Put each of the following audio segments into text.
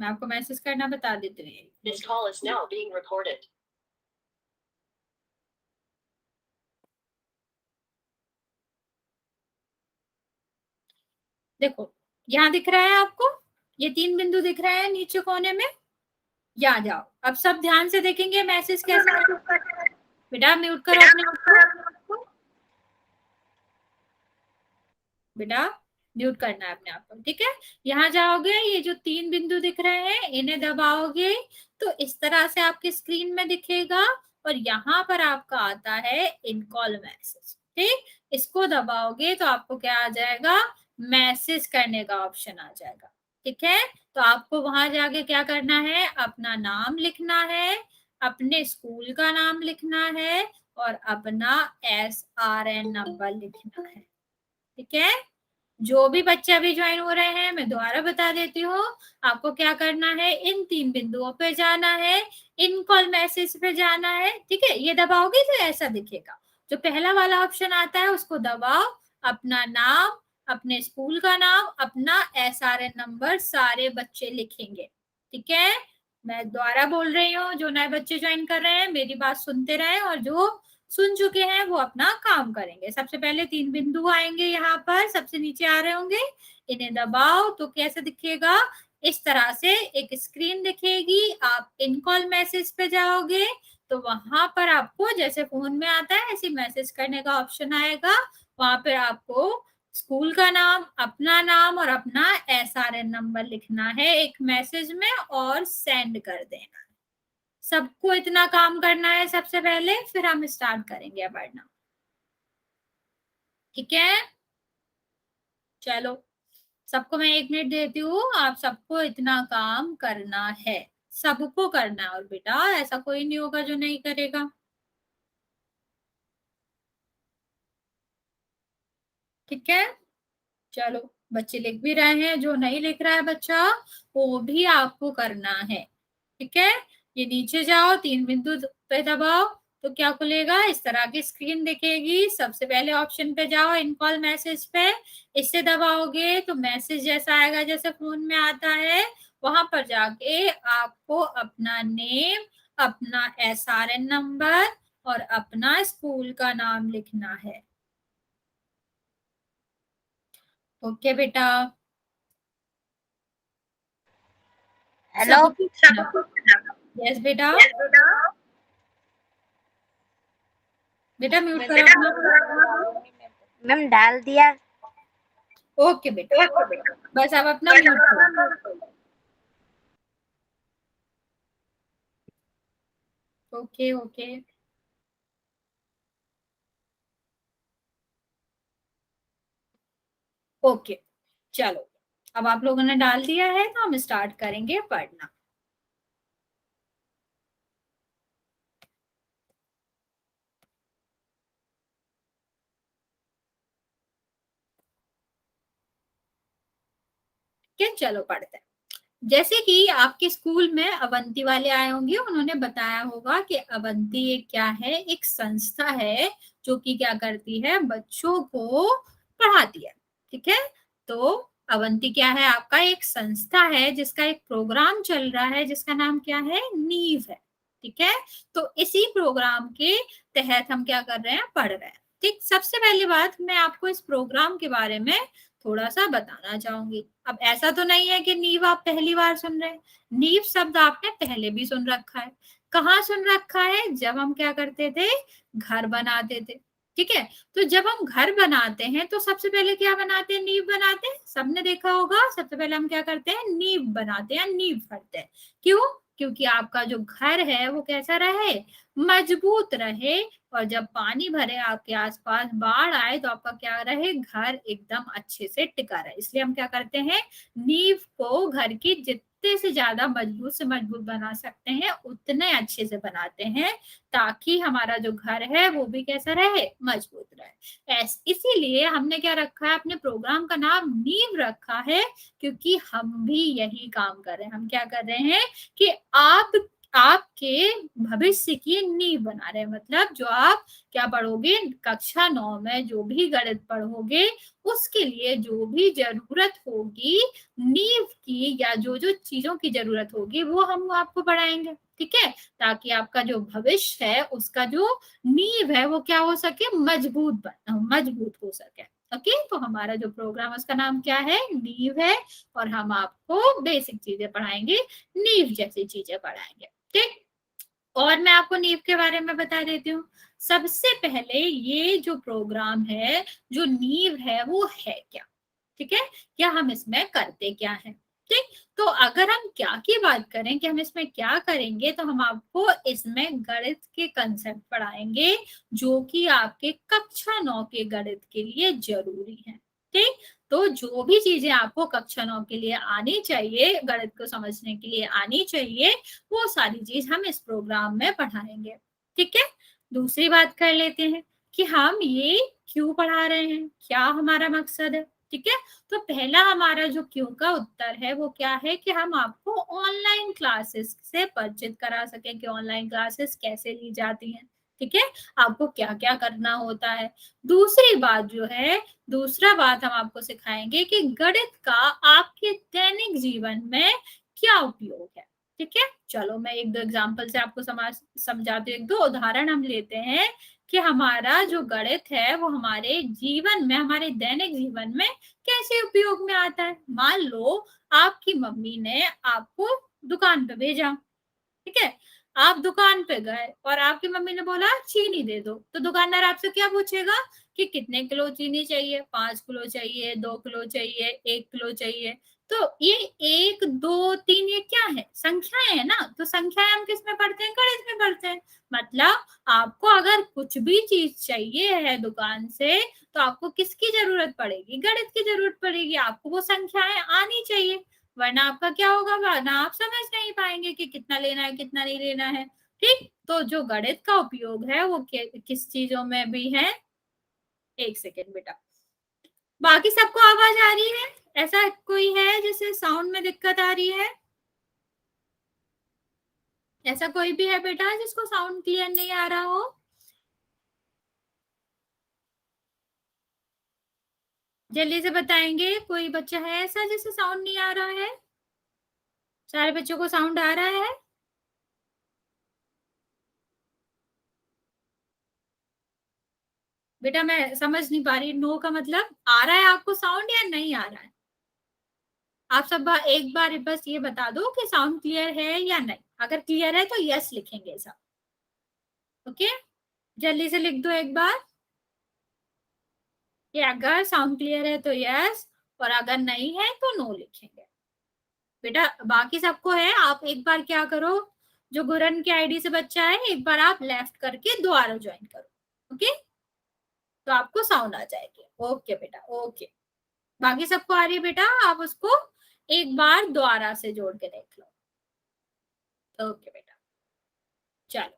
मैं आपको मैसेज करना बता देती हूँ। This call is now being recorded. देखो यहाँ दिख रहा है आपको, ये 3 बिंदु दिख रहे हैं नीचे कोने में। यहाँ जाओ, अब सब ध्यान से देखेंगे मैसेज कैसे करें। बेटा म्यूट करो अपने आप को, बेटा म्यूट करना है अपने आप को, ठीक है। यहाँ जाओगे, ये जो 3 बिंदु दिख रहे हैं इन्हें दबाओगे तो इस तरह से आपकी स्क्रीन में दिखेगा और यहाँ पर आपका आता है इन कॉल मैसेज, ठीक। इसको दबाओगे तो आपको क्या आ जाएगा, मैसेज करने का ऑप्शन आ जाएगा, ठीक है। तो आपको वहां जाके क्या करना है, अपना नाम लिखना है, अपने स्कूल का नाम लिखना है और अपना SRN नंबर लिखना है, ठीक है। जो भी बच्चे अभी ज्वाइन हो रहे हैं, मैं दोबारा बता देती हूँ, आपको क्या करना है, इन 3 बिंदुओं पे जाना है, इन कॉल मैसेज पे जाना है, ठीक है। ये दबाओगे तो ऐसा दिखेगा, जो पहला वाला ऑप्शन आता है उसको दबाओ, अपना नाम, अपने स्कूल का नाम, अपना SRN नंबर सारे बच्चे लिखेंगे, ठीक है। मैं दोबारा बोल रही हूँ, जो नए बच्चे ज्वाइन कर रहे हैं मेरी बात सुनते रहे और जो सुन चुके हैं वो अपना काम करेंगे। सबसे पहले 3 बिंदु आएंगे, यहाँ पर सबसे नीचे आ रहे होंगे, इन्हें दबाओ तो कैसे दिखेगा, इस तरह से एक स्क्रीन दिखेगी। आप इन कॉल मैसेज पे जाओगे तो वहां पर आपको जैसे फोन में आता है ऐसे मैसेज करने का ऑप्शन आएगा। वहां पर आपको स्कूल का नाम, अपना नाम और अपना SRN नंबर लिखना है एक मैसेज में और सेंड कर देना। सबको इतना काम करना है सबसे पहले, फिर हम स्टार्ट करेंगे पढ़ना, ठीक है। चलो सबको मैं 1 मिनट देती हूँ, आप सबको इतना काम करना है, सबको करना है। और बेटा ऐसा कोई नहीं होगा जो नहीं करेगा, ठीक है। चलो बच्चे लिख भी रहे हैं, जो नहीं लिख रहा है बच्चा वो भी आपको करना है, ठीक है। ये नीचे जाओ, 3 बिंदु पे दबाओ तो क्या खुलेगा, इस तरह की स्क्रीन दिखेगी। सबसे पहले ऑप्शन पे जाओ, इन कॉल मैसेज पे, इससे दबाओगे तो मैसेज जैसा आएगा जैसे फोन में आता है। वहां पर जाके आपको अपना नेम, अपना SRN नंबर और अपना स्कूल का नाम लिखना है, ओके बेटा। हेलो। यस बेटा, बेटा म्यूट करो अपना। मैम डाल दिया। ओके बेटा, बस अब अपना म्यूट करो। ओके ओके, ओके चलो अब आप लोगों ने डाल दिया है तो हम स्टार्ट करेंगे पढ़ना। ठीक है, चलो पढ़ते हैं। जैसे कि आपके स्कूल में अवंती वाले आए होंगे, उन्होंने बताया होगा कि अवंती एक क्या है, एक संस्था है जो कि क्या करती है, बच्चों को पढ़ाती है, ठीक है। तो अवंती क्या है, आपका एक संस्था है जिसका एक प्रोग्राम चल रहा है जिसका नाम क्या है, नीव है, ठीक है। तो इसी प्रोग्राम के तहत हम क्या कर रहे हैं, पढ़ रहे हैं, ठीक। सबसे पहली बात मैं आपको इस प्रोग्राम के बारे में थोड़ा सा बताना चाहूंगी। अब ऐसा तो नहीं है कि नींव आप पहली बार सुन रहे हैं, नींव शब्द आपने पहले भी सुन रखा है। कहाँ सुन रखा है, जब हम क्या करते थे, घर बनाते थे, ठीक है। तो जब हम घर बनाते हैं तो सबसे पहले क्या बनाते हैं, नींव बनाते हैं। सबने देखा होगा, सबसे पहले हम क्या करते हैं, नींव बनाते हैं, नींव भरते हैं। क्यों, क्योंकि आपका जो घर है वो कैसा रहे, मजबूत रहे। और जब पानी भरे आपके आसपास, बाढ़ आए तो आपका क्या रहे, घर एकदम अच्छे से टिका रहे। इसलिए हम क्या करते हैं, नींव को घर की जितने से ज्यादा मजबूत से मजबूत बना सकते हैं उतने अच्छे से बनाते हैं, ताकि हमारा जो घर है वो भी कैसा रहे, मजबूत रहे। इसीलिए हमने क्या रखा है, अपने प्रोग्राम का नाम नींव रखा है, क्योंकि हम भी यही काम कर रहे हैं। हम क्या कर रहे हैं कि आप आपके भविष्य की नींव बना रहे हैं। मतलब जो आप क्या पढ़ोगे कक्षा 9 में, जो भी गणित पढ़ोगे उसके लिए जो भी जरूरत होगी नींव की, या जो जो चीजों की जरूरत होगी वो हम आपको पढ़ाएंगे, ठीक है, ताकि आपका जो भविष्य है उसका जो नींव है वो क्या हो सके, मजबूत हो सके। ओके, तो हमारा जो प्रोग्राम उसका नाम क्या है, नींव है, और हम आपको बेसिक चीजें पढ़ाएंगे, नींव जैसी चीजें पढ़ाएंगे, ठीक। और मैं आपको नींव के बारे में बता देती हूँ। सबसे पहले ये जो प्रोग्राम है, जो नींव है वो है क्या, ठीक है, क्या हम इसमें करते क्या है, ठीक। तो अगर हम क्या की बात करें कि हम इसमें क्या करेंगे, तो हम आपको इसमें गणित के कंसेप्ट पढ़ाएंगे जो कि आपके कक्षा 9 के गणित के लिए जरूरी है, ठीक। तो जो भी चीजें आपको कक्षा 9 के लिए आनी चाहिए, गणित को समझने के लिए आनी चाहिए, वो सारी चीज हम इस प्रोग्राम में पढ़ाएंगे, ठीक है। दूसरी बात कर लेते हैं कि हम ये क्यों पढ़ा रहे हैं, क्या हमारा मकसद है, ठीक है। तो पहला हमारा जो क्यों का उत्तर है वो क्या है कि हम आपको ऑनलाइन क्लासेस से परिचित करा सकें कि ऑनलाइन क्लासेस कैसे ली जाती हैं, ठीक है, आपको क्या क्या करना होता है। दूसरी बात जो है, दूसरा बात हम आपको सिखाएंगे कि गणित का आपके दैनिक जीवन में क्या उपयोग है, ठीक है। चलो मैं एक दो एग्जाम्पल से आपको समझाती हूँ, एक दो उदाहरण हम लेते हैं कि हमारा जो गणित है वो हमारे जीवन में, हमारे दैनिक जीवन में कैसे उपयोग में आता है। मान लो आपकी मम्मी ने आपको दुकान पे भेजा, ठीक है, आप दुकान पे गए और आपकी मम्मी ने बोला चीनी दे दो, तो दुकानदार आपसे क्या पूछेगा कि कितने किलो चीनी चाहिए, 5 किलो चाहिए, 2 किलो चाहिए, 1 किलो चाहिए। तो ये 1 2 3 ये क्या है, संख्याएं है ना, तो संख्याएं हम किस में पढ़ते हैं, गणित में पढ़ते हैं। मतलब आपको अगर कुछ भी चीज चाहिए है दुकान से, तो आपको किसकी जरूरत पड़ेगी, गणित की जरूरत पड़ेगी, आपको वो संख्याएं आनी चाहिए, वरना आपका क्या होगा, वरना आप समझ नहीं पाएंगे कि कितना लेना है कितना नहीं लेना है, ठीक। तो जो गणित का उपयोग है वो किस चीजों में भी है, एक सेकेंड बेटा, बाकी सबको आवाज आ रही है, ऐसा कोई है जिसे साउंड में दिक्कत आ रही है, ऐसा कोई भी है बेटा जिसको साउंड क्लियर नहीं आ रहा हो, जल्दी से बताएंगे, कोई बच्चा है ऐसा जिसे साउंड नहीं आ रहा है, सारे बच्चों को साउंड आ रहा है। बेटा मैं समझ नहीं पा रही, नो का मतलब आ रहा है आपको साउंड या नहीं आ रहा है, आप सब एक बार बस ये बता दो कि साउंड क्लियर है या नहीं, अगर क्लियर है तो यस लिखेंगे सब, ओके, जल्दी से लिख दो एक बार कि अगर साउंड क्लियर है तो यस, और अगर नहीं है तो नो लिखेंगे। बेटा बाकी सबको है, आप एक बार क्या करो, जो गुरन की आईडी से बच्चा है एक बार आप लेफ्ट करके दोबारा ज्वाइन करो, ओके, तो आपको साउंड आ जाएगी, ओके बेटा ओके। बाकी सबको आ रही है बेटा, आप उसको एक बार दोबारा से जोड़ के देख लो, ओके बेटा, चलो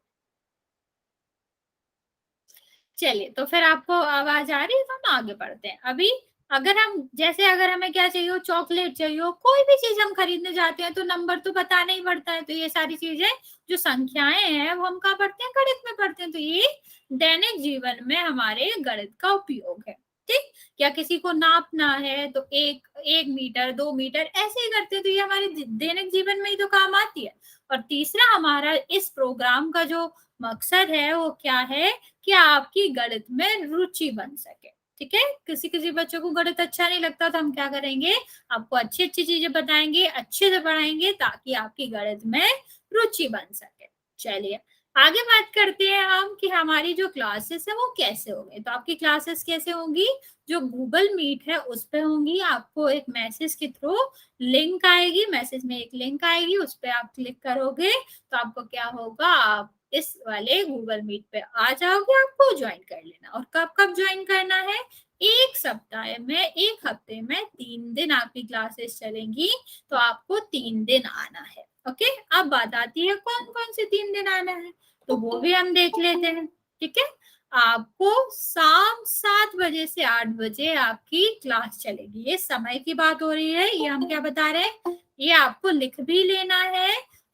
चलिए, तो फिर आपको आवाज आ रही है तो हम आगे बढ़ते हैं। अभी अगर हम जैसे अगर हमें क्या चाहिए, चॉकलेट चाहिए, कोई भी चीज हम खरीदने जाते हैं तो नंबर तो बताना ही पड़ता है, तो ये सारी चीजें जो संख्याएं हैं वो हम कहाँ पढ़ते हैं, गणित में पढ़ते हैं, तो ये दैनिक जीवन में हमारे गणित का उपयोग है, ठीक। या किसी को नापना है तो 1 मीटर 2 मीटर ऐसे ही करते हैं, तो ये हमारे दैनिक जीवन में ही तो काम आती है। और तीसरा हमारा इस प्रोग्राम का जो मकसद है वो क्या है कि आपकी गणित में रुचि बन सके, ठीक है। किसी किसी बच्चों को गणित अच्छा नहीं लगता तो हम क्या करेंगे, आपको अच्छी अच्छी चीजें बताएंगे, अच्छे से पढ़ाएंगे, ताकि आपकी गणित में रुचि बन सके। चलिए आगे बात करते हैं हम कि हमारी जो क्लासेस है वो कैसे होंगी। तो आपकी क्लासेस कैसे होंगी, जो गूगल मीट है उस पे होंगी, आपको एक मैसेज के थ्रू लिंक आएगी, मैसेज में एक लिंक आएगी, उस पर आप क्लिक करोगे तो आपको क्या होगा, आप इस वाले गूगल मीट पे आ जाओगे, आपको ज्वाइन कर लेना। और कब कब ज्वाइन करना है, एक सप्ताह में, एक हफ्ते में 3 दिन आपकी क्लासेस चलेंगी, तो आपको 3 दिन आना है, ओके। अब बात आती है कौन कौन से 3 दिन आना है, तो वो भी हम देख लेते हैं, ठीक है। आपको शाम 7 बजे से 8 बजे आपकी क्लास चलेगी, ये समय की बात हो रही है, ये हम क्या बता रहे हैं, ये आपको लिख भी लेना है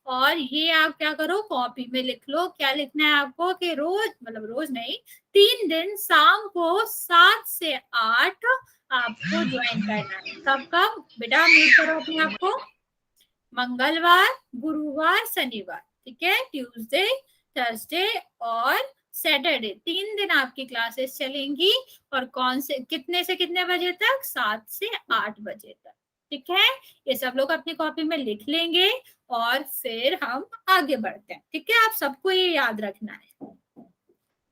और ये आप क्या करो, कॉपी में लिख लो। क्या लिखना है आपको कि रोज, मतलब रोज नहीं, 3 दिन शाम को 7 से 8 आपको ज्वाइन करना है। कब कब बेटा, म्यूट करो अपने आप को। मंगलवार, गुरुवार, शनिवार, ठीक है, ट्यूसडे, थर्सडे और सैटरडे, 3 दिन आपकी क्लासेस चलेंगी। और कौन से, कितने से कितने बजे तक? 7 से 8 बजे तक, ठीक है। ये सब लोग अपनी कॉपी में लिख लेंगे और फिर हम आगे बढ़ते हैं, ठीक है। आप सबको ये याद रखना है।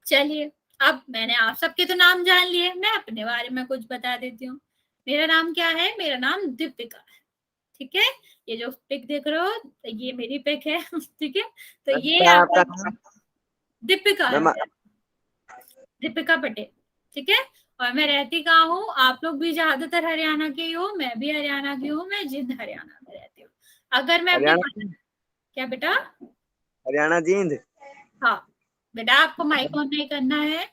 चलिए, अब मैंने आप सबके तो नाम जान लिए, मैं अपने बारे में कुछ बता देती हूँ। मेरा नाम क्या है? मेरा नाम दीपिका है, ठीक है। ये जो पिक देख रहे हो, ये मेरी पिक है ठीक है। तो ये क्या आपका आपका नाम? दीपिका है, मैम दीपिका पटेल, ठीक है। और मैं रहती कहाँ हूँ? आप लोग भी ज्यादातर हरियाणा के ही हो, मैं भी हरियाणा की हूँ, मैं जिंद हरियाणा में रहती हूँ। अगर मैं अपनी, हरियाणा, क्या बेटा? हरियाणा जींद। हाँ बेटा, आपको माइक ऑन नहीं करना है,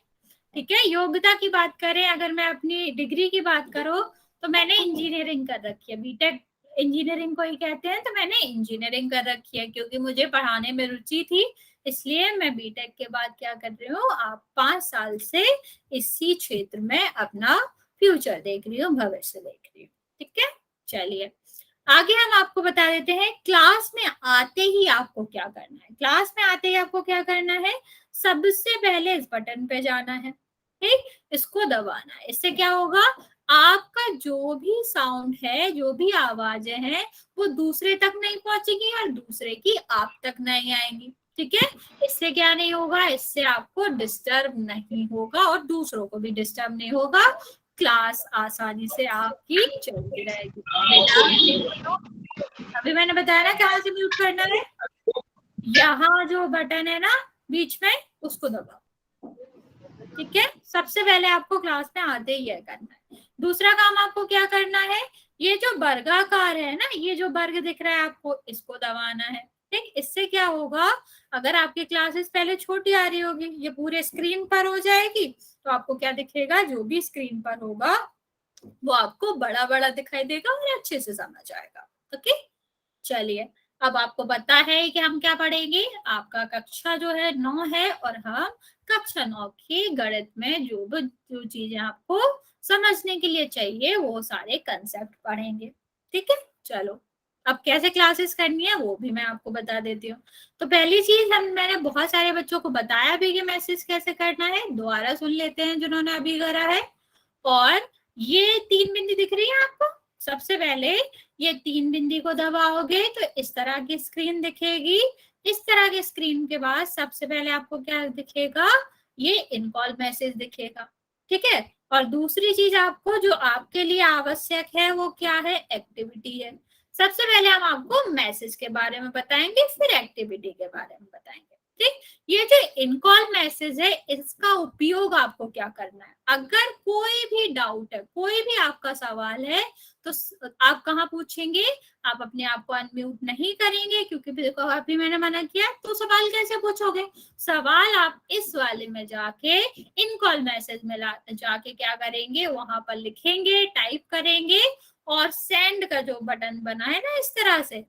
ठीक है। योग्यता की बात करें, अगर मैं अपनी डिग्री की बात करूं, तो मैंने इंजीनियरिंग कर रखी है, बीटेक इंजीनियरिंग को ही कहते हैं, तो मैंने इंजीनियरिंग कर रखी है क्योंकि मुझे पढ़ाने में रुचि थी। इसलिए मैं बीटेक के बाद क्या कर रही हूँ, आप 5 साल से इसी क्षेत्र में अपना फ्यूचर देख रही हूँ, भविष्य देख रही हूँ, ठीक है। चलिए, आगे हम आपको बता देते हैं क्लास में आते ही आपको क्या करना है। क्लास में आते ही आपको क्या करना है? सबसे पहले इस बटन पे जाना है, ठीक, इसको दबाना है। इससे क्या होगा, आपका जो भी साउंड है, जो भी आवाजें हैं, वो दूसरे तक नहीं पहुंचेगी और दूसरे की आप तक नहीं आएंगी, ठीक है। इससे क्या नहीं होगा, इससे आपको डिस्टर्ब नहीं होगा और दूसरों को भी डिस्टर्ब नहीं होगा। क्लास आसानी से आपकी चलती रहेगी। बेटा, अभी मैंने बताया ना कहाँ से म्यूट करना है। यहाँ जो बटन है ना बीच में, उसको दबाओ, ठीक है। सबसे पहले आपको क्लास में आते ही यह करना है। दूसरा काम आपको क्या करना है, ये जो वर्गाकार है ना, ये जो वर्ग दिख रहा है आपको, इसको दबाना है, ठीक। इससे क्या होगा, अगर आपकी क्लासेस पहले छोटी आ रही होगी, ये पूरे स्क्रीन पर हो जाएगी, तो आपको क्या दिखेगा, जो भी स्क्रीन पर होगा वो आपको बड़ा बड़ा दिखाई देगा और अच्छे से समझ आएगा, ओके। चलिए, अब आपको पता है कि हम क्या पढ़ेंगे। आपका कक्षा जो है 9 है और हम कक्षा 9 की गणित में जो चीजें आपको समझने के लिए चाहिए, वो सारे कंसेप्ट पढ़ेंगे, ठीक है। चलो, अब कैसे क्लासेस करनी है वो भी मैं आपको बता देती हूँ। तो पहली चीज, मैंने बहुत सारे बच्चों को बताया भी कि मैसेज कैसे करना है, दोबारा सुन लेते हैं जिन्होंने अभी करा है। और ये 3 बिंदी दिख रही है आपको, सबसे पहले ये 3 बिंदी को दबाओगे तो इस तरह की स्क्रीन दिखेगी। इस तरह की स्क्रीन के बाद सबसे पहले आपको क्या दिखेगा, ये इनकॉल मैसेज दिखेगा, ठीक है। और दूसरी चीज आपको जो आपके लिए आवश्यक है वो क्या है, एक्टिविटी है। सबसे पहले हम आपको मैसेज के बारे में बताएंगे, फिर एक्टिविटी के बारे में बताएंगे, ठीक। ये जो इनकॉल मैसेज है, इसका उपयोग आपको क्या करना है, अगर कोई भी डाउट है, कोई भी आपका सवाल है, तो आप कहाँ पूछेंगे। आप अपने आप को अनम्यूट नहीं करेंगे क्योंकि देखो अभी मैंने मना किया, तो सवाल कैसे पूछोगे। सवाल आप इस वाले में जाके, इन कॉल मैसेज में जाके क्या करेंगे, वहां पर लिखेंगे, टाइप करेंगे और सेंड का जो बटन बना है ना इस तरह से,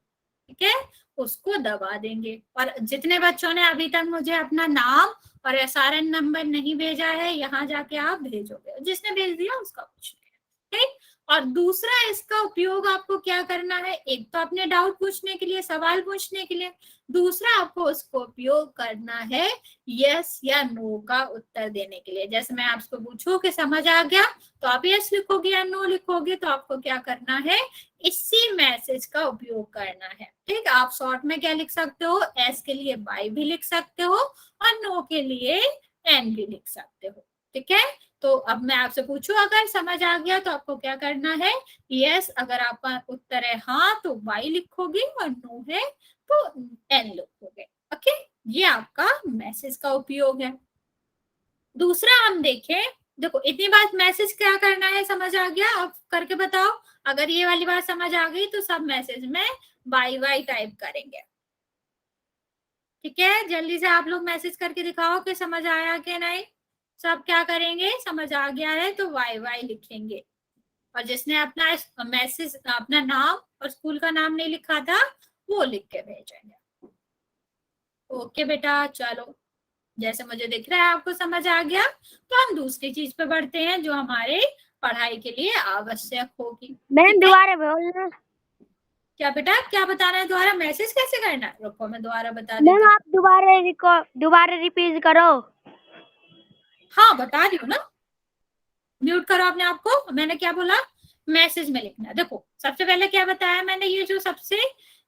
ठीक है, उसको दबा देंगे। और जितने बच्चों ने अभी तक मुझे अपना नाम और एसआरएन नंबर नहीं भेजा है, यहाँ जाके आप भेजोगे, जिसने भेज दिया उसका कुछ नहीं, ठीक। और दूसरा इसका उपयोग आपको क्या करना है, एक तो अपने डाउट पूछने के लिए, सवाल पूछने के लिए, दूसरा आपको उसको उपयोग करना है यस या नो का उत्तर देने के लिए। जैसे मैं आपको पूछूं कि समझ आ गया, तो आप यस लिखोगे या नो लिखोगे, तो आपको क्या करना है, इसी मैसेज का उपयोग करना है, ठीक। आप शॉर्ट में क्या लिख सकते हो, एस के लिए वाई भी लिख सकते हो और नो के लिए एन भी लिख सकते हो, ठीक है। तो अब मैं आपसे पूछूं, अगर समझ आ गया तो आपको क्या करना है, यस अगर आपका उत्तर है हाँ तो वाई लिखोगे और नो है तो एन लिखोगे, ओके। ये आपका मैसेज का उपयोग है। दूसरा हम देखें, देखो इतनी बात मैसेज क्या करना है समझ आ गया, अब करके बताओ। अगर ये वाली बात समझ आ गई तो सब मैसेज में वाई वाई टाइप करेंगे, ठीक है। जल्दी से आप लोग मैसेज करके दिखाओ कि समझ आया कि नहीं। सब क्या करेंगे, समझ आ गया है तो वाई वाई लिखेंगे। और जिसने अपना मैसेज, अपना नाम और स्कूल का नाम नहीं लिखा था, वो लिख के भेजेंगे, ओके बेटा, चलो जैसे मुझे दिख रहा है आपको समझ आ गया, तो हम दूसरी चीज पे बढ़ते हैं जो हमारे पढ़ाई के लिए आवश्यक होगी। मैम दोबारा बोलना। क्या बेटा, क्या बताना है दोबारा? मैसेज कैसे करना है? रुको मैं दोबारा बता मैम देती हूँ। आप दोबारा रिपीट करो। हाँ बता रही हूँ ना। म्यूट करो अपने आप को। मैंने क्या बोला? मैसेज में लिखना है। देखो सबसे पहले क्या बताया मैंने, ये जो सबसे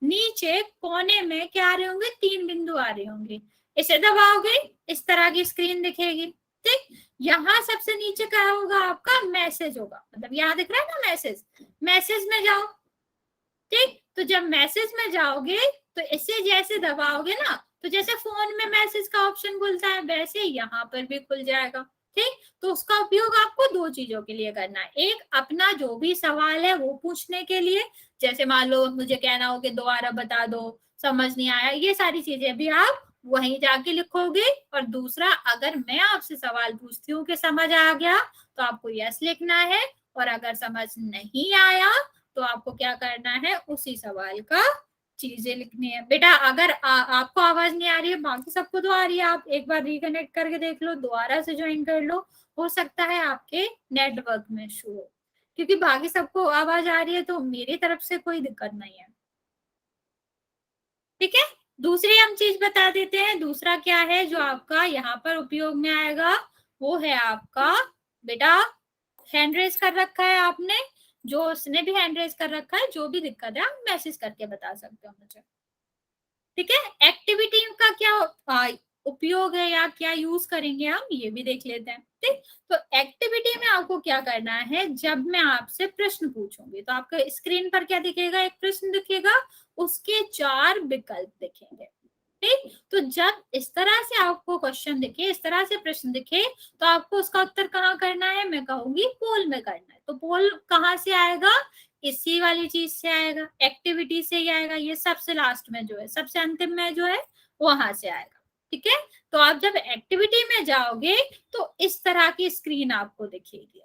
नीचे कोने में क्या आ रहे होंगे, 3 बिंदु आ रहे होंगे, इसे दबाओगे इस तरह की स्क्रीन दिखेगी। ठीक, यहाँ सबसे नीचे क्या होगा आपका? मैसेज होगा, मतलब यहाँ दिख रहा है ना मैसेज, मैसेज में जाओ। ठीक, तो जब मैसेज में जाओगे तो इसे जैसे दबाओगे ना, तो जैसे फोन में मैसेज का ऑप्शन खुलता है वैसे यहाँ पर भी खुल जाएगा। ठीक, तो उसका उपयोग आपको 2 चीजों के लिए करना है। एक, अपना जो भी सवाल है वो पूछने के लिए, जैसे मान लो मुझे कहना हो कि दोबारा बता दो, समझ नहीं आया, ये सारी चीजें भी आप वहीं जाके लिखोगे। और दूसरा, अगर मैं आपसे सवाल पूछती हूँ कि समझ आ गया, तो आपको यस लिखना है, और अगर समझ नहीं आया तो आपको क्या करना है, उसी सवाल का चीजें लिखनी है। बेटा अगर आपको आवाज नहीं आ रही है, बाकी सबको तो आ रही है, आप एक बार रिकनेक्ट करके देख लो, दोबारा से ज्वाइन कर लो, हो सकता है आपके नेटवर्क में इशू हो, क्योंकि बाकी सबको आवाज आ रही है, तो मेरी तरफ से कोई दिक्कत नहीं है। ठीक है, दूसरी हम चीज बता देते हैं। दूसरा क्या है जो आपका यहाँ पर उपयोग में आएगा, वो है आपका, बेटा हैंड रेज कर रखा है आपने, जो उसने भी हैंड रेज कर रखा है, जो भी दिक्कत है आप मैसेज करके बता सकते हो मुझे। ठीक है, एक्टिविटी का क्या उपयोग है या क्या यूज करेंगे हम, ये भी देख लेते हैं। ठीक, तो एक्टिविटी में आपको क्या करना है, जब मैं आपसे प्रश्न पूछूंगी तो आपके स्क्रीन पर क्या दिखेगा, एक प्रश्न दिखेगा, उसके 4 विकल्प दिखेंगे। ठीक, तो जब इस तरह से आपको क्वेश्चन दिखे, इस तरह से प्रश्न दिखे, तो आपको उसका उत्तर कहाँ करना है, मैं कहूंगी पोल में करना है। तो पोल कहाँ से आएगा, इसी वाली चीज से आएगा, एक्टिविटी से ही आएगा, ये सबसे लास्ट में जो है, सबसे अंतिम में जो है, वहां से आएगा। ठीक है, तो आप जब एक्टिविटी में जाओगे तो इस तरह की स्क्रीन आपको दिखेगी।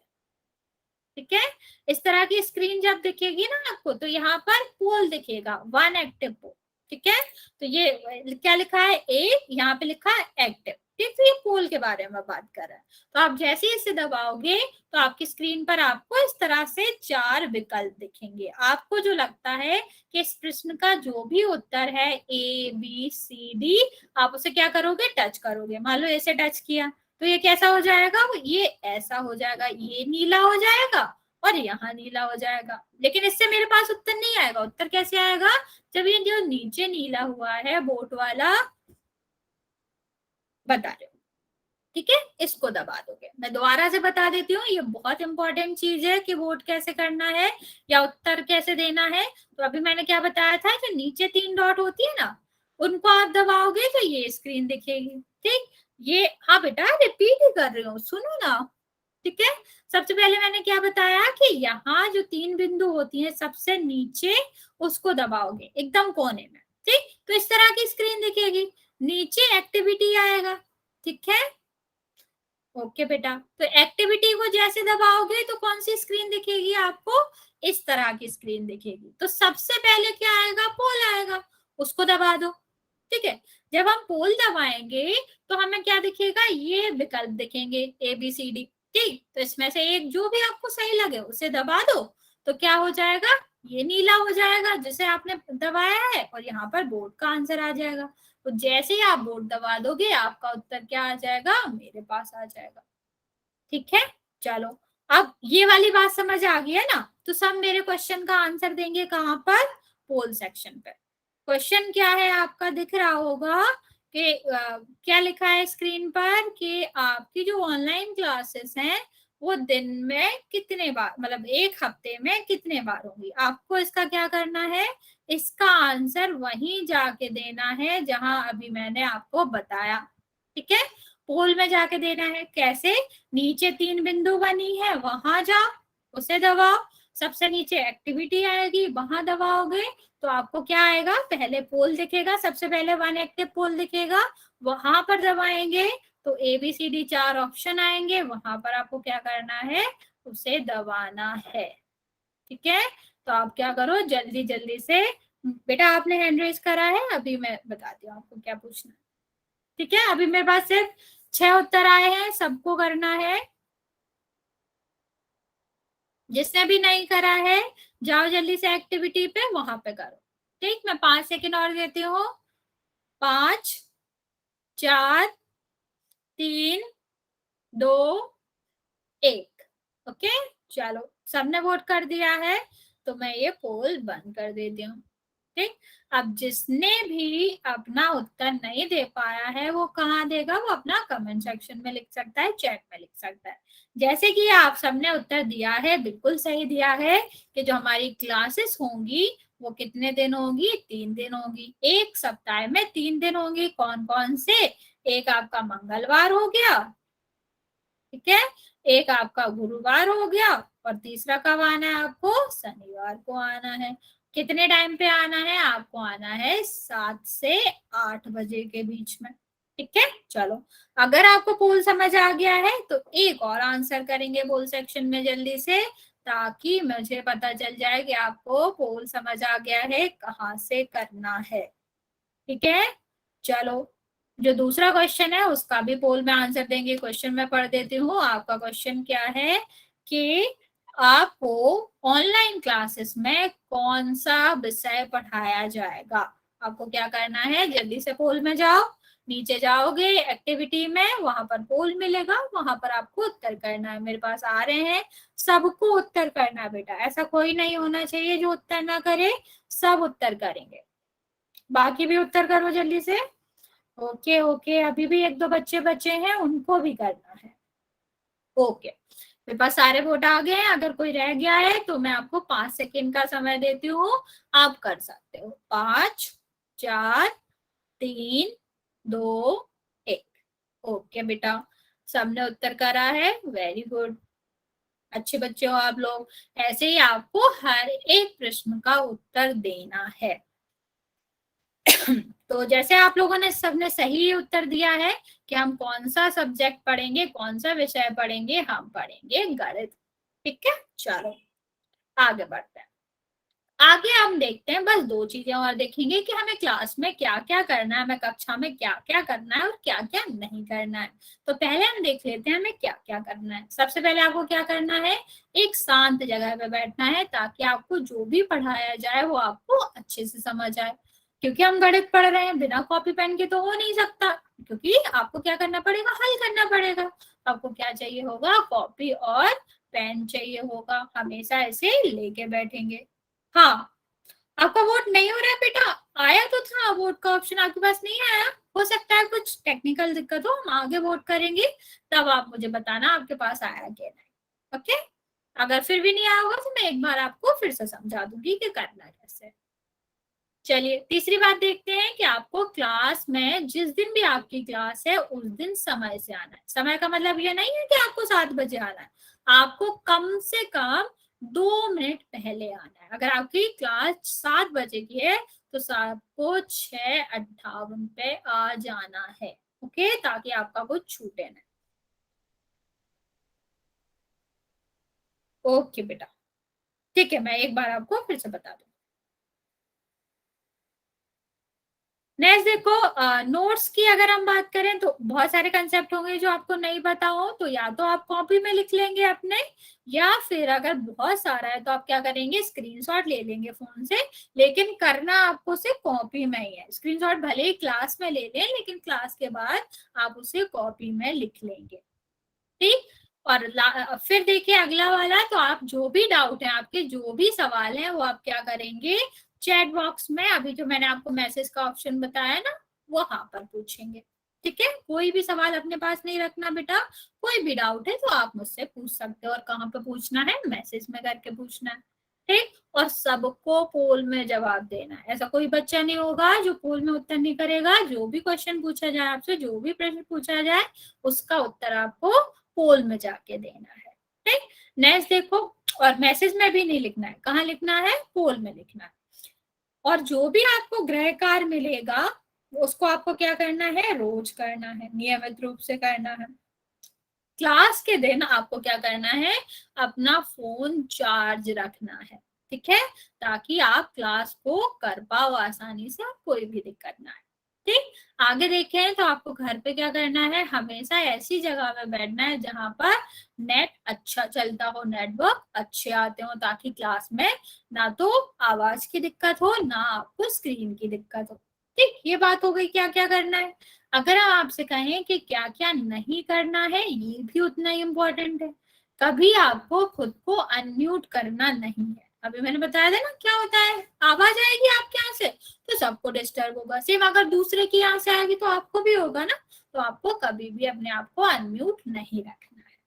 ठीक है, इस तरह की स्क्रीन जब दिखेगी ना आपको, तो यहाँ पर पोल दिखेगा, 1 एक्टिव पोल। ठीक है, तो ये क्या लिखा है, ए, यहाँ पे लिखा है एक्टिव। ठीक, तो ये पोल के बारे में बात कर रहा है। तो आप जैसे ही इसे दबाओगे तो आपकी स्क्रीन पर आपको इस तरह से 4 विकल्प दिखेंगे। आपको जो लगता है कि इस प्रश्न का जो भी उत्तर है, ए बी सी डी, आप उसे क्या करोगे, टच करोगे। मान लो ऐसे टच किया तो ये कैसा हो जाएगा, ये ऐसा हो जाएगा, ये नीला हो जाएगा और यहाँ नीला हो जाएगा। लेकिन इससे मेरे पास उत्तर नहीं आएगा। उत्तर कैसे आएगा, जब ये जो नीचे नीला हुआ है बोट वाला, बता रहे हो, ठीक है, इसको दबा दोगे। मैं दोबारा से बता देती हूँ, ये बहुत इंपॉर्टेंट चीज है कि वोट कैसे करना है या उत्तर कैसे देना है। तो अभी मैंने क्या बताया था, जो नीचे 3 डॉट होती है ना, उनको आप दबाओगे तो ये स्क्रीन दिखेगी। ठीक, ये, हाँ बेटा रिपीट ही कर रही हूँ, सुनो ना। ठीक है, सबसे पहले मैंने क्या बताया कि यहाँ जो 3 बिंदु होती है सबसे नीचे, उसको दबाओगे एकदम कोने में। ठीक, तो इस तरह की स्क्रीन दिखेगी, नीचे एक्टिविटी आएगा। ठीक है, ओके बेटा, तो एक्टिविटी को जैसे दबाओगे तो कौन सी स्क्रीन दिखेगी आपको, इस तरह की स्क्रीन दिखेगी। तो सबसे पहले क्या आएगा, पोल आएगा, उसको दबा दो। ठीक है, जब हम पोल दबाएंगे तो हमें क्या दिखेगा, ये विकल्प दिखेंगे, ए बी सी डी। ठीक, तो इसमें से एक जो भी आपको सही लगे उसे दबा दो, तो क्या हो जाएगा, ये नीला हो जाएगा जिसे आपने दबाया है, और यहाँ पर बोर्ड का आंसर आ जाएगा। तो जैसे ही आप बोर्ड दबा दोगे आपका उत्तर क्या आ जाएगा, मेरे पास आ जाएगा। ठीक है, चलो अब ये वाली बात समझ आ गई है ना, तो सब मेरे क्वेश्चन का आंसर देंगे कहाँ पर, पोल सेक्शन पर। क्वेश्चन क्या है आपका दिख रहा होगा कि क्या लिखा है स्क्रीन पर कि आपकी जो ऑनलाइन क्लासेस हैं वो दिन में कितने बार, मतलब एक हफ्ते में कितने बार होंगी। आपको इसका क्या करना है, इसका आंसर वहीं जाके देना है जहां अभी मैंने आपको बताया। ठीक है, पोल में जाके देना है। कैसे, नीचे 3 बिंदु बनी है, वहां जाओ, उसे दबाओ, सबसे नीचे एक्टिविटी आएगी, वहां दबाओगे तो आपको क्या आएगा, पहले पोल दिखेगा, सबसे पहले 1 एक्टिव पोल दिखेगा, वहां पर दबाएंगे तो ABCD 4 ऑप्शन आएंगे, वहां पर आपको क्या करना है, उसे दबाना है। ठीक है, तो आप क्या करो, जल्दी जल्दी से, बेटा आपने हैंड रेज करा है, अभी मैं बताती हूँ आपको क्या पूछना है। ठीक है, अभी मेरे पास सिर्फ 6 उत्तर आए हैं, सबको करना है। जिसने भी नहीं करा है जाओ जल्दी से एक्टिविटी पे, वहां पे करो। ठीक, मैं 5 सेकंड और देती हूँ। 5, 4, 3, 2, 1। ओके, चलो सबने वोट कर दिया है तो मैं ये पोल बंद कर देती हूँ। ठीक, अब जिसने भी अपना उत्तर नहीं दे पाया है वो कहाँ देगा, वो अपना कमेंट सेक्शन में लिख सकता है, चैट में लिख सकता है। जैसे कि आप सबने उत्तर दिया है, बिल्कुल सही दिया है कि जो हमारी क्लासेस होंगी वो कितने दिन होंगी, 3 दिन होंगी। एक सप्ताह में 3 दिन होंगी। कौन कौन से, एक आपका मंगलवार हो गया, ठीक है, एक आपका गुरुवार हो गया, और तीसरा कब आना है आपको, शनिवार को आना है। कितने टाइम पे आना है आपको, आना है 7 से 8 बजे के बीच में। ठीक है, चलो अगर आपको पोल समझ आ गया है तो एक और आंसर करेंगे पोल सेक्शन में जल्दी से, ताकि मुझे पता चल जाए कि आपको पोल समझ आ गया है, कहाँ से करना है। ठीक है, चलो जो दूसरा क्वेश्चन है उसका भी पोल में आंसर देंगे। क्वेश्चन मैं पढ़ देती हूँ। आपका क्वेश्चन क्या है कि आपको ऑनलाइन क्लासेस में कौन सा विषय पढ़ाया जाएगा। आपको क्या करना है, जल्दी से पोल में जाओ, नीचे जाओगे एक्टिविटी में, वहां पर पोल मिलेगा, वहां पर आपको उत्तर करना है। मेरे पास आ रहे हैं, सबको उत्तर करना है बेटा, ऐसा कोई नहीं होना चाहिए जो उत्तर ना करे, सब उत्तर करेंगे। बाकी भी उत्तर करो जल्दी से। ओके ओके, अभी भी 1-2 बच्चे बचे हैं, उनको भी करना है। ओके, मेरे पास सारे वोट आ गए हैं। अगर कोई रह गया है तो मैं आपको 5 सेकेंड का समय देती हूँ, आप कर सकते हो। 5, 4, 3, 2, 1। ओके बेटा, सबने उत्तर करा है, वेरी गुड, अच्छे बच्चे हो आप लोग। ऐसे ही आपको हर एक प्रश्न का उत्तर देना है। तो जैसे आप लोगों ने सबने सही उत्तर दिया है कि हम कौन सा सब्जेक्ट पढ़ेंगे, कौन सा विषय पढ़ेंगे, हम पढ़ेंगे गणित। ठीक है, चलो आगे बढ़ते हैं। आगे हम देखते हैं, बस 2 चीजें और देखेंगे कि हमें क्लास में क्या क्या करना है, हमें कक्षा में क्या क्या करना है और क्या क्या नहीं करना है। तो पहले हम देख लेते हैं हमें क्या क्या करना है। सबसे पहले आपको क्या करना है, एक शांत जगह पे बैठना है, ताकि आपको जो भी पढ़ाया जाए वो आपको अच्छे से समझ आए। क्योंकि हम गणित पढ़ रहे हैं, बिना कॉपी पेन के तो हो नहीं सकता, क्योंकि आपको क्या करना पड़ेगा, हल करना पड़ेगा। आपको क्या चाहिए होगा, कॉपी और पेन चाहिए होगा, हमेशा ऐसे लेके बैठेंगे। हाँ, आपका वोट नहीं हो रहा है बेटा, आया तो था वोट का ऑप्शन, आपके पास नहीं आया, हो सकता है कुछ टेक्निकल दिक्कत हो, हम आगे वोट करेंगे तब आप मुझे बताना आपके पास आया कि नहीं। ओके, अगर फिर भी नहीं आया होगा तो मैं एक बार आपको फिर से समझा दूंगी कि करना कैसे। चलिए तीसरी बात देखते हैं कि आपको क्लास में जिस दिन भी आपकी क्लास है उस दिन समय से आना है। समय का मतलब ये नहीं है कि आपको 7 बजे आना है, आपको कम से कम 2 मिनट पहले आना है। अगर आपकी क्लास 7 बजे की है तो आपको 6:58 पे आ जाना है। ओके, ताकि आपका कुछ छूटे ना। ओके बेटा, ठीक है, मैं एक बार आपको फिर से बता दूं। नेक्स्ट देखो, नोट्स की अगर हम बात करें तो बहुत सारे कंसेप्ट होंगे जो आपको नहीं पता हो, तो या तो आप कॉपी में लिख लेंगे अपने, या फिर अगर बहुत सारा है तो आप क्या करेंगे, स्क्रीनशॉट ले लेंगे फोन से। लेकिन करना आपको सिर्फ कॉपी में ही है, स्क्रीनशॉट भले ही क्लास में ले लें, लेकिन क्लास के बाद आप उसे कॉपी में लिख लेंगे। ठीक, और फिर देखिए अगला वाला, तो आप जो भी डाउट है, आपके जो भी सवाल है वो आप क्या करेंगे, चैट बॉक्स में, अभी जो मैंने आपको मैसेज का ऑप्शन बताया ना, वहां पर पूछेंगे। ठीक है, कोई भी सवाल अपने पास नहीं रखना बेटा, कोई भी डाउट है तो आप मुझसे पूछ सकते हो। और कहाँ पे पूछना है, मैसेज में करके पूछना है। ठीक, और सबको पोल में जवाब देना है। ऐसा कोई बच्चा नहीं होगा जो पोल में उत्तर नहीं करेगा। जो भी क्वेश्चन पूछा जाए आपसे, जो भी प्रश्न पूछा जाए, उसका उत्तर आपको पोल में जाके देना है। ठीक, नेक्स्ट देखो, और मैसेज में भी नहीं लिखना है, कहाँ लिखना है, पोल में लिखना है। और जो भी आपको गृह कार्य मिलेगा उसको आपको क्या करना है, रोज करना है, नियमित रूप से करना है। क्लास के दिन आपको क्या करना है, अपना फोन चार्ज रखना है। ठीक है, ताकि आप क्लास को कर पाओ आसानी से, कोई भी दिक्कत ना आए। ठीक, आगे देखें तो आपको घर पे क्या करना है, हमेशा ऐसी जगह में बैठना है जहां पर नेट अच्छा चलता हो, नेटवर्क अच्छे आते हो, ताकि क्लास में ना तो आवाज की दिक्कत हो ना आपको स्क्रीन की दिक्कत हो। ठीक, ये बात हो गई क्या क्या करना है। अगर हम आपसे कहें कि क्या क्या नहीं करना है, ये भी उतना ही इम्पोर्टेंट है। कभी आपको खुद को अनम्यूट करना नहीं है। अभी मैंने बताया था ना क्या होता है, आवाज आएगी आपके यहाँ से तो सबको डिस्टर्ब होगा, सेम अगर दूसरे की यहाँ से आएगी तो आपको भी होगा ना। तो आपको कभी भी अपने आप को अनम्यूट नहीं रखना है।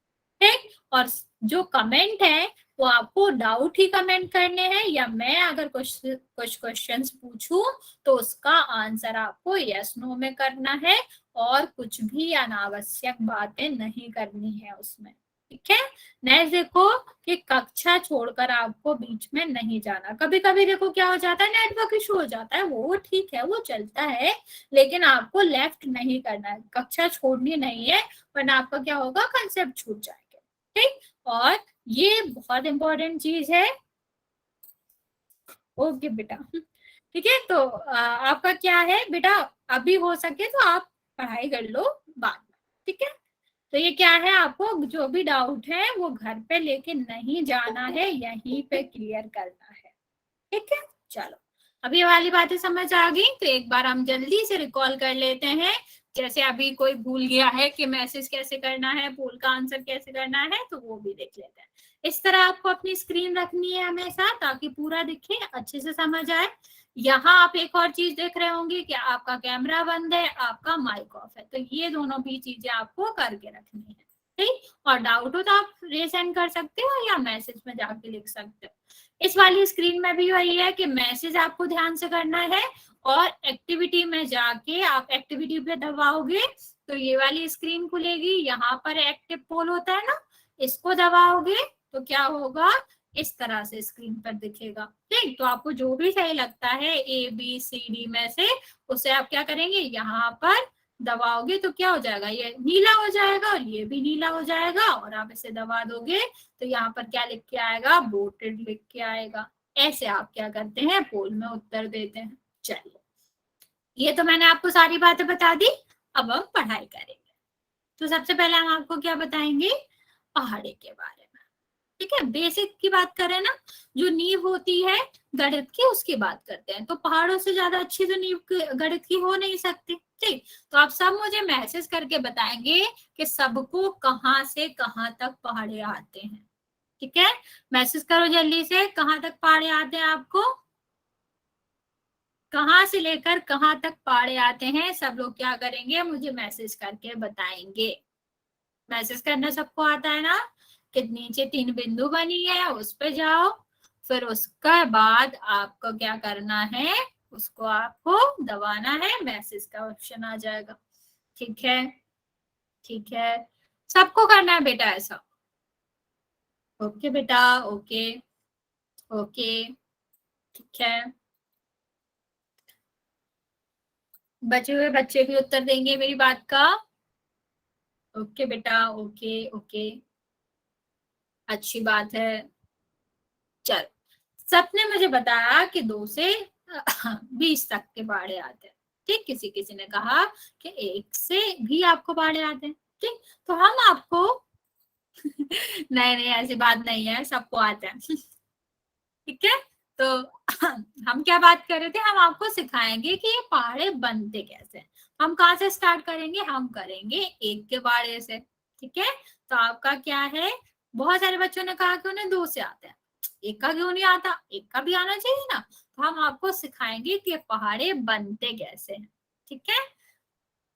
ठीक, और जो कमेंट है वो आपको डाउट ही कमेंट करने हैं, या मैं अगर कुछ क्वेश्चंस पूछूं तो उसका आंसर आपको यस नो में करना है, और कुछ भी अनावश्यक बातें नहीं करनी है उसमें। ठीक है। नेक्स्ट देखो कि कक्षा छोड़कर आपको बीच में नहीं जाना। कभी कभी देखो क्या हो जाता है, नेटवर्क इशू हो जाता है, वो ठीक है, वो चलता है, लेकिन आपको लेफ्ट नहीं करना है, कक्षा छोड़नी नहीं है, वरना आपका क्या होगा, कंसेप्ट छूट जाएगा। ठीक, और ये बहुत इंपॉर्टेंट चीज है। ओके बेटा, ठीक है। तो आपका क्या है बेटा, अभी हो सके तो आप पढ़ाई कर लो बाद में। ठीक है, तो ये क्या है, आपको जो भी डाउट है वो घर पे लेके नहीं जाना है, यहीं पे क्लियर करना है। ठीक है, चलो अभी ये वाली बातें समझ आ गई, तो एक बार हम जल्दी से रिकॉल कर लेते हैं। जैसे अभी कोई भूल गया है कि मैसेज कैसे करना है, पोल का आंसर कैसे करना है, तो वो भी देख लेते हैं। इस तरह आपको अपनी स्क्रीन रखनी है हमेशा, ताकि पूरा दिखे, अच्छे से समझ आए। यहाँ आप एक और चीज देख रहे होंगे कि आपका कैमरा बंद है, आपका माइक ऑफ है, तो ये दोनों भी चीजें आपको करके रखनी है। ठीक, और डाउट हो तो आप रीसेंड कर सकते हो या मैसेज में जाके लिख सकते हो। इस वाली स्क्रीन में भी वही है कि मैसेज आपको ध्यान से करना है, और एक्टिविटी में जाके आप एक्टिविटी पे दबाओगे तो ये वाली स्क्रीन खुलेगी, यहाँ पर एक्टिव पोल होता है ना, इसको दबाओगे तो क्या होगा, इस तरह से स्क्रीन पर दिखेगा। ठीक, तो आपको जो भी सही लगता है ABCD में से, उसे आप क्या करेंगे, यहाँ पर दबाओगे तो क्या हो जाएगा, ये नीला हो जाएगा और ये भी नीला हो जाएगा, और आप इसे दबा दोगे तो यहाँ पर क्या लिख के आएगा, वोटेड लिख के आएगा। ऐसे आप क्या करते हैं, पोल में उत्तर देते हैं। चलिए, ये तो मैंने आपको सारी बातें बता दी, अब हम पढ़ाई करेंगे। तो सबसे पहले हम आपको क्या बताएंगे, पहाड़ी के बारे में। ठीक है, बेसिक की बात करें ना, जो नींव होती है गणित की, उसकी बात करते हैं। तो पहाड़ों से ज्यादा अच्छी तो नींव गणित की हो नहीं सकती। ठीक, तो आप सब मुझे मैसेज करके बताएंगे कि सबको कहाँ से कहाँ तक पहाड़े आते हैं। ठीक है, मैसेज करो जल्दी से, कहाँ तक पहाड़े आते हैं आपको, कहाँ से लेकर कहाँ तक पहाड़े आते हैं, सब लोग क्या करेंगे, मुझे मैसेज करके बताएंगे। मैसेज करना सबको आता है ना, कि नीचे 3 बिंदु बनी है उस पे जाओ, फिर उसके बाद आपको क्या करना है, उसको आपको दबाना है, मैसेज का ऑप्शन आ जाएगा। ठीक है, ठीक है, सबको करना है बेटा ऐसा। ओके बेटा, ओके ओके, ठीक है। बचे हुए बच्चे भी उत्तर देंगे मेरी बात का। ओके बेटा, ओके ओके, अच्छी बात है। चल, सबने मुझे बताया कि 2 से 20 तक के बाड़े आते हैं। ठीक, किसी किसी ने कहा कि 1 से भी आपको बाड़े आते हैं। ठीक, तो हम आपको नहीं नहीं, ऐसी बात नहीं है, सबको आते हैं। ठीक है, तो हम क्या बात कर रहे थे, हम आपको सिखाएंगे कि ये पहाड़े बनते कैसे हैं। हम कहाँ से स्टार्ट करेंगे, हम करेंगे 1 के बाड़े से। ठीक है, तो आपका क्या है, बहुत सारे बच्चों ने कहा कि उन्हें 2 से आते हैं, 1 का क्यों नहीं आता, 1 का भी आना चाहिए ना। तो हम आपको सिखाएंगे कि पहाड़े बनते कैसे हैं। ठीक है,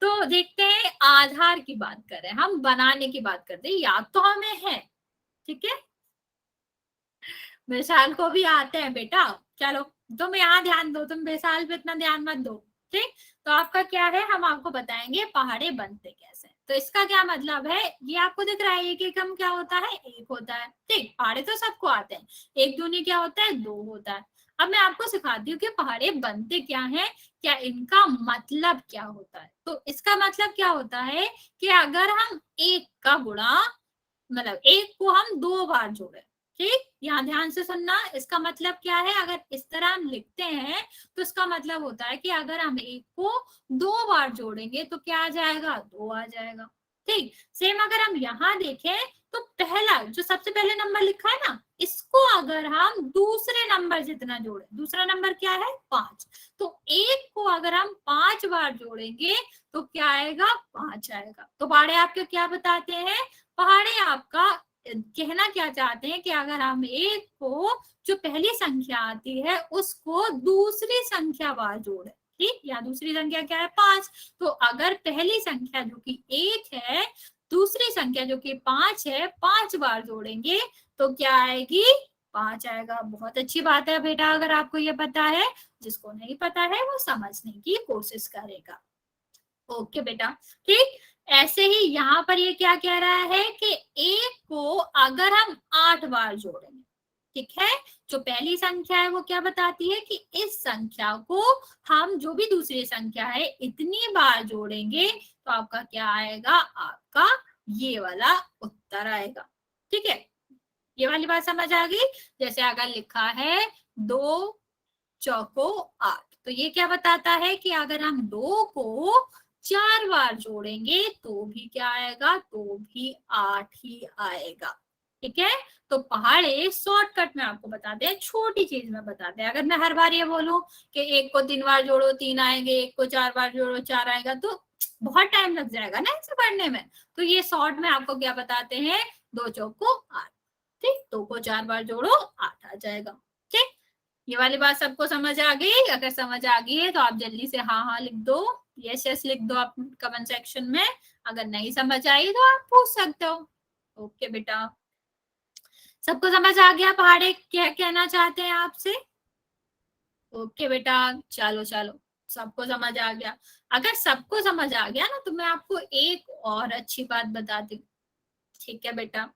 तो देखते हैं, आधार की बात करें, हम बनाने की बात करते हैं, याद तो हमें है। ठीक है, विशाल को भी आते हैं बेटा। चलो, तुम यहाँ ध्यान दो, तुम विशाल पे इतना ध्यान मत दो। ठीक, तो आपका क्या है, हम आपको बताएंगे पहाड़े बनते कैसे। तो इसका क्या मतलब है, ये आपको दिख रहा है, एक एकम क्या होता है, 1 होता है। ठीक, पहाड़े तो सबको आते हैं, 1 दूनी क्या होता है, 2 होता है। अब मैं आपको सिखाती हूँ कि पहाड़े बनते क्या हैं, क्या इनका मतलब क्या होता है। तो इसका मतलब क्या होता है कि अगर हम 1 का गुणा, मतलब 1 को हम 2 बार जोड़े, ठीक, यहाँ ध्यान से सुनना। इसका मतलब क्या है, अगर इस तरह हम लिखते हैं तो इसका मतलब होता है कि अगर हम एक को 2 बार जोड़ेंगे तो क्या आ जाएगा, 2 आ जाएगा। ठीक, सेम अगर हम यहाँ देखें तो पहला जो सबसे पहले नंबर लिखा है ना, इसको अगर हम दूसरे नंबर जितना जोड़े, दूसरा नंबर क्या है 5, तो एक को अगर हम 5 बार जोड़ेंगे तो क्या आएगा, 5 आएगा। तो पहाड़े आपके क्या बताते हैं, पहाड़े आपका कहना क्या चाहते हैं कि अगर हम एक को जो पहली संख्या आती है उसको दूसरी संख्या बार जोड़े, ठीक, या दूसरी संख्या क्या है 5, तो अगर पहली संख्या जो कि 1 है दूसरी संख्या जो कि 5 है 5 बार जोड़ेंगे तो क्या आएगी, 5 आएगा। बहुत अच्छी बात है बेटा, अगर आपको ये पता है, जिसको नहीं पता है वो समझने की कोशिश करेगा। ओके बेटा, ठीक। ऐसे ही यहाँ पर ये क्या कह रहा है कि एक को अगर हम 8 बार जोड़ेंगे, ठीक है, जो पहली संख्या है वो क्या बताती है कि इस संख्या को हम जो भी दूसरी संख्या है इतनी बार जोड़ेंगे तो आपका क्या आएगा, आपका ये वाला उत्तर आएगा। ठीक है, ये वाली बात समझ आ गई। जैसे अगर लिखा है 2 चौको 8, तो ये क्या बताता है कि अगर हम 2 को 4 बार जोड़ेंगे तो भी क्या आएगा, तो भी 8 ही आएगा। ठीक है, तो पहाड़े शॉर्टकट में आपको बताते हैं, छोटी चीज में बताते हैं। अगर मैं हर बार ये बोलूं कि एक को 3 बार जोड़ो 3 आएंगे, एक को 4 बार जोड़ो 4 आएगा, तो बहुत टाइम लग जाएगा ना इसे पढ़ने में। तो ये शॉर्ट में आपको क्या बताते हैं, 2 चौको 8, ठीक, 2 को 4 बार जोड़ो 8 आ जाएगा। ठीक, ये वाली बात सबको समझ आ गई? अगर समझ आ गई है तो आप जल्दी से हाँ हाँ लिख दो, यस यस लिख दो आप कमेंट सेक्शन में। अगर नहीं समझ आई तो आप पूछ सकते हो। ओके बेटा, सबको समझ आ गया पहाड़े क्या कहना चाहते हैं आपसे? ओके बेटा, चलो चलो, सबको समझ आ गया। अगर सबको समझ आ गया ना तो मैं आपको एक और अच्छी बात बताती हूँ। ठीक है बेटा,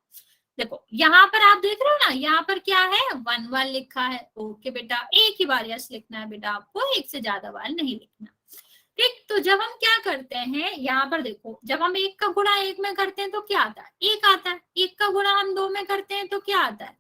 देखो यहाँ पर आप देख रहे हो ना, यहाँ पर क्या है 1 1 लिखा है। ओके बेटा, एक ही बार यस लिखना है बेटा, आपको एक से ज्यादा बार नहीं लिखना। ठीक, तो जब हम क्या करते हैं, यहाँ पर देखो, जब हम एक का गुणा एक में करते हैं तो क्या आता है, एक आता है। एक का गुणा हम 2 में करते हैं तो क्या आता है,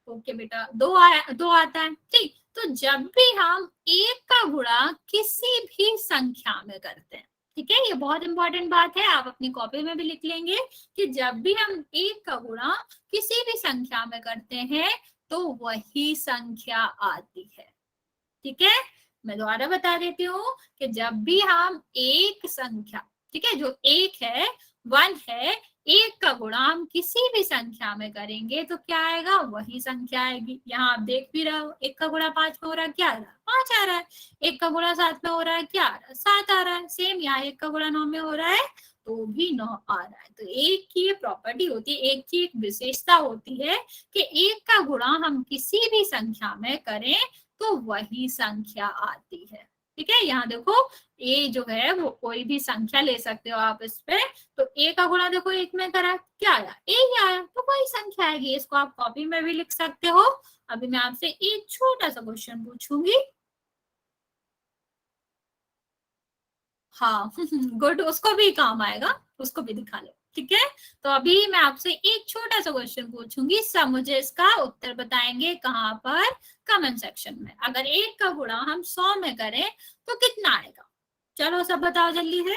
ओके बेटा 2 आया, 2 आता है। ठीक, तो जब भी हम एक का गुणा किसी भी संख्या में करते हैं, ठीक है, ये बहुत इंपॉर्टेंट बात है, आप अपनी कॉपी में भी लिख लेंगे कि जब भी हम एक का गुणा किसी भी संख्या में करते हैं तो वही संख्या आती है। ठीक है, मैं दोबारा बता देती हूँ कि जब भी हम एक संख्या, ठीक है, जो एक है 1 है, एक का गुणा हम किसी भी संख्या में करेंगे तो क्या आएगा, वही संख्या आएगी। यहाँ आप देख भी रहे हो, एक का गुणा 5 में हो रहा है, क्या आ रहा है, 5 आ रहा है। एक का गुणा 7 में हो रहा है, क्या आ रहा है, 7 आ रहा है। सेम यहाँ एक का गुणा 9 में हो रहा है तो भी 9 आ रहा है। तो एक की प्रॉपर्टी होती है, एक की एक विशेषता होती है कि एक का गुणा हम किसी भी संख्या में करें तो वही संख्या आती है। ठीक है, यहाँ देखो ए जो है वो कोई भी संख्या ले सकते हो आप इस पे, तो ए का गुणा देखो एक में करा, क्या आया, ए ही आया, तो वही संख्या आएगी। इसको आप कॉपी में भी लिख सकते हो। अभी मैं आपसे एक छोटा सा क्वेश्चन पूछूंगी। हाँ गुड, उसको भी काम आएगा, उसको भी दिखा लो। ठीक है, तो अभी मैं आपसे एक छोटा सा क्वेश्चन पूछूंगी, सब मुझे इसका उत्तर बताएंगे कहाँ पर, कमेंट सेक्शन में। अगर एक का गुणा हम 100 में करें तो कितना आएगा, चलो सब बताओ जल्दी से।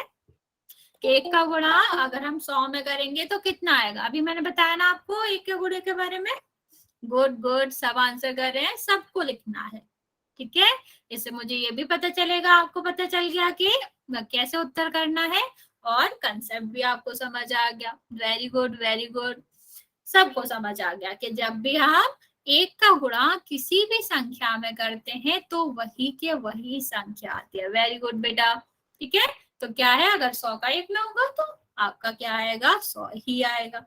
एक का गुणा अगर हम 100 में करेंगे तो कितना आएगा, अभी मैंने बताया ना आपको एक के गुणे के बारे में। गुड गुड, सब आंसर कर रहे हैं, सबको लिखना है। ठीक है, इससे मुझे ये भी पता चलेगा, आपको पता चल गया कि कैसे उत्तर करना है, और कंसेप्ट भी आपको समझ आ गया। वेरी गुड वेरी गुड, सबको समझ आ गया कि जब भी हम एक का गुणा किसी भी संख्या में करते हैं तो वही के वही संख्या आती है। वेरी गुड बेटा। ठीक है, तो क्या है, अगर 100 का 1 में होगा तो आपका क्या आएगा, 100 ही आएगा।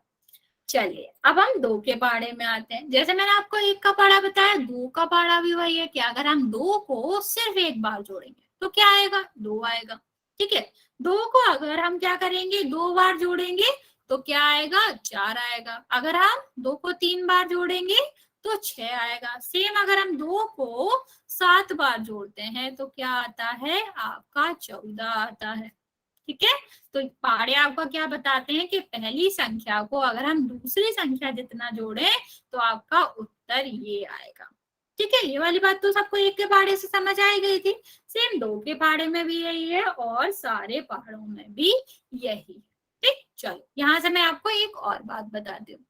चलिए अब हम 2 के पहाड़े में आते हैं। जैसे मैंने आपको 1 का पहाड़ा बताया, 2 का पहाड़ा भी वही है कि अगर हम 2 को सिर्फ एक बार जोड़ेंगे तो क्या आएगा, 2 आएगा। ठीक है, 2 को अगर हम क्या करेंगे, 2 बार जोड़ेंगे तो क्या आएगा, 4 आएगा। अगर हम 2 को 3 बार जोड़ेंगे तो 6 आएगा। सेम अगर हम 2 को 7 बार जोड़ते हैं तो क्या आता है, आपका 14 आता है। ठीक है। तो पहाड़े आपका क्या बताते हैं कि पहली संख्या को अगर हम दूसरी संख्या जितना जोड़े तो आपका उत्तर ये आएगा। ठीक है, ये वाली बात तो सबको एक के पहाड़े से समझ आ गई थी। सेम दो के पहाड़े में भी यही है और सारे पहाड़ों में भी यही। ठीक, चलो यहाँ से मैं आपको एक और बात बताती हूँ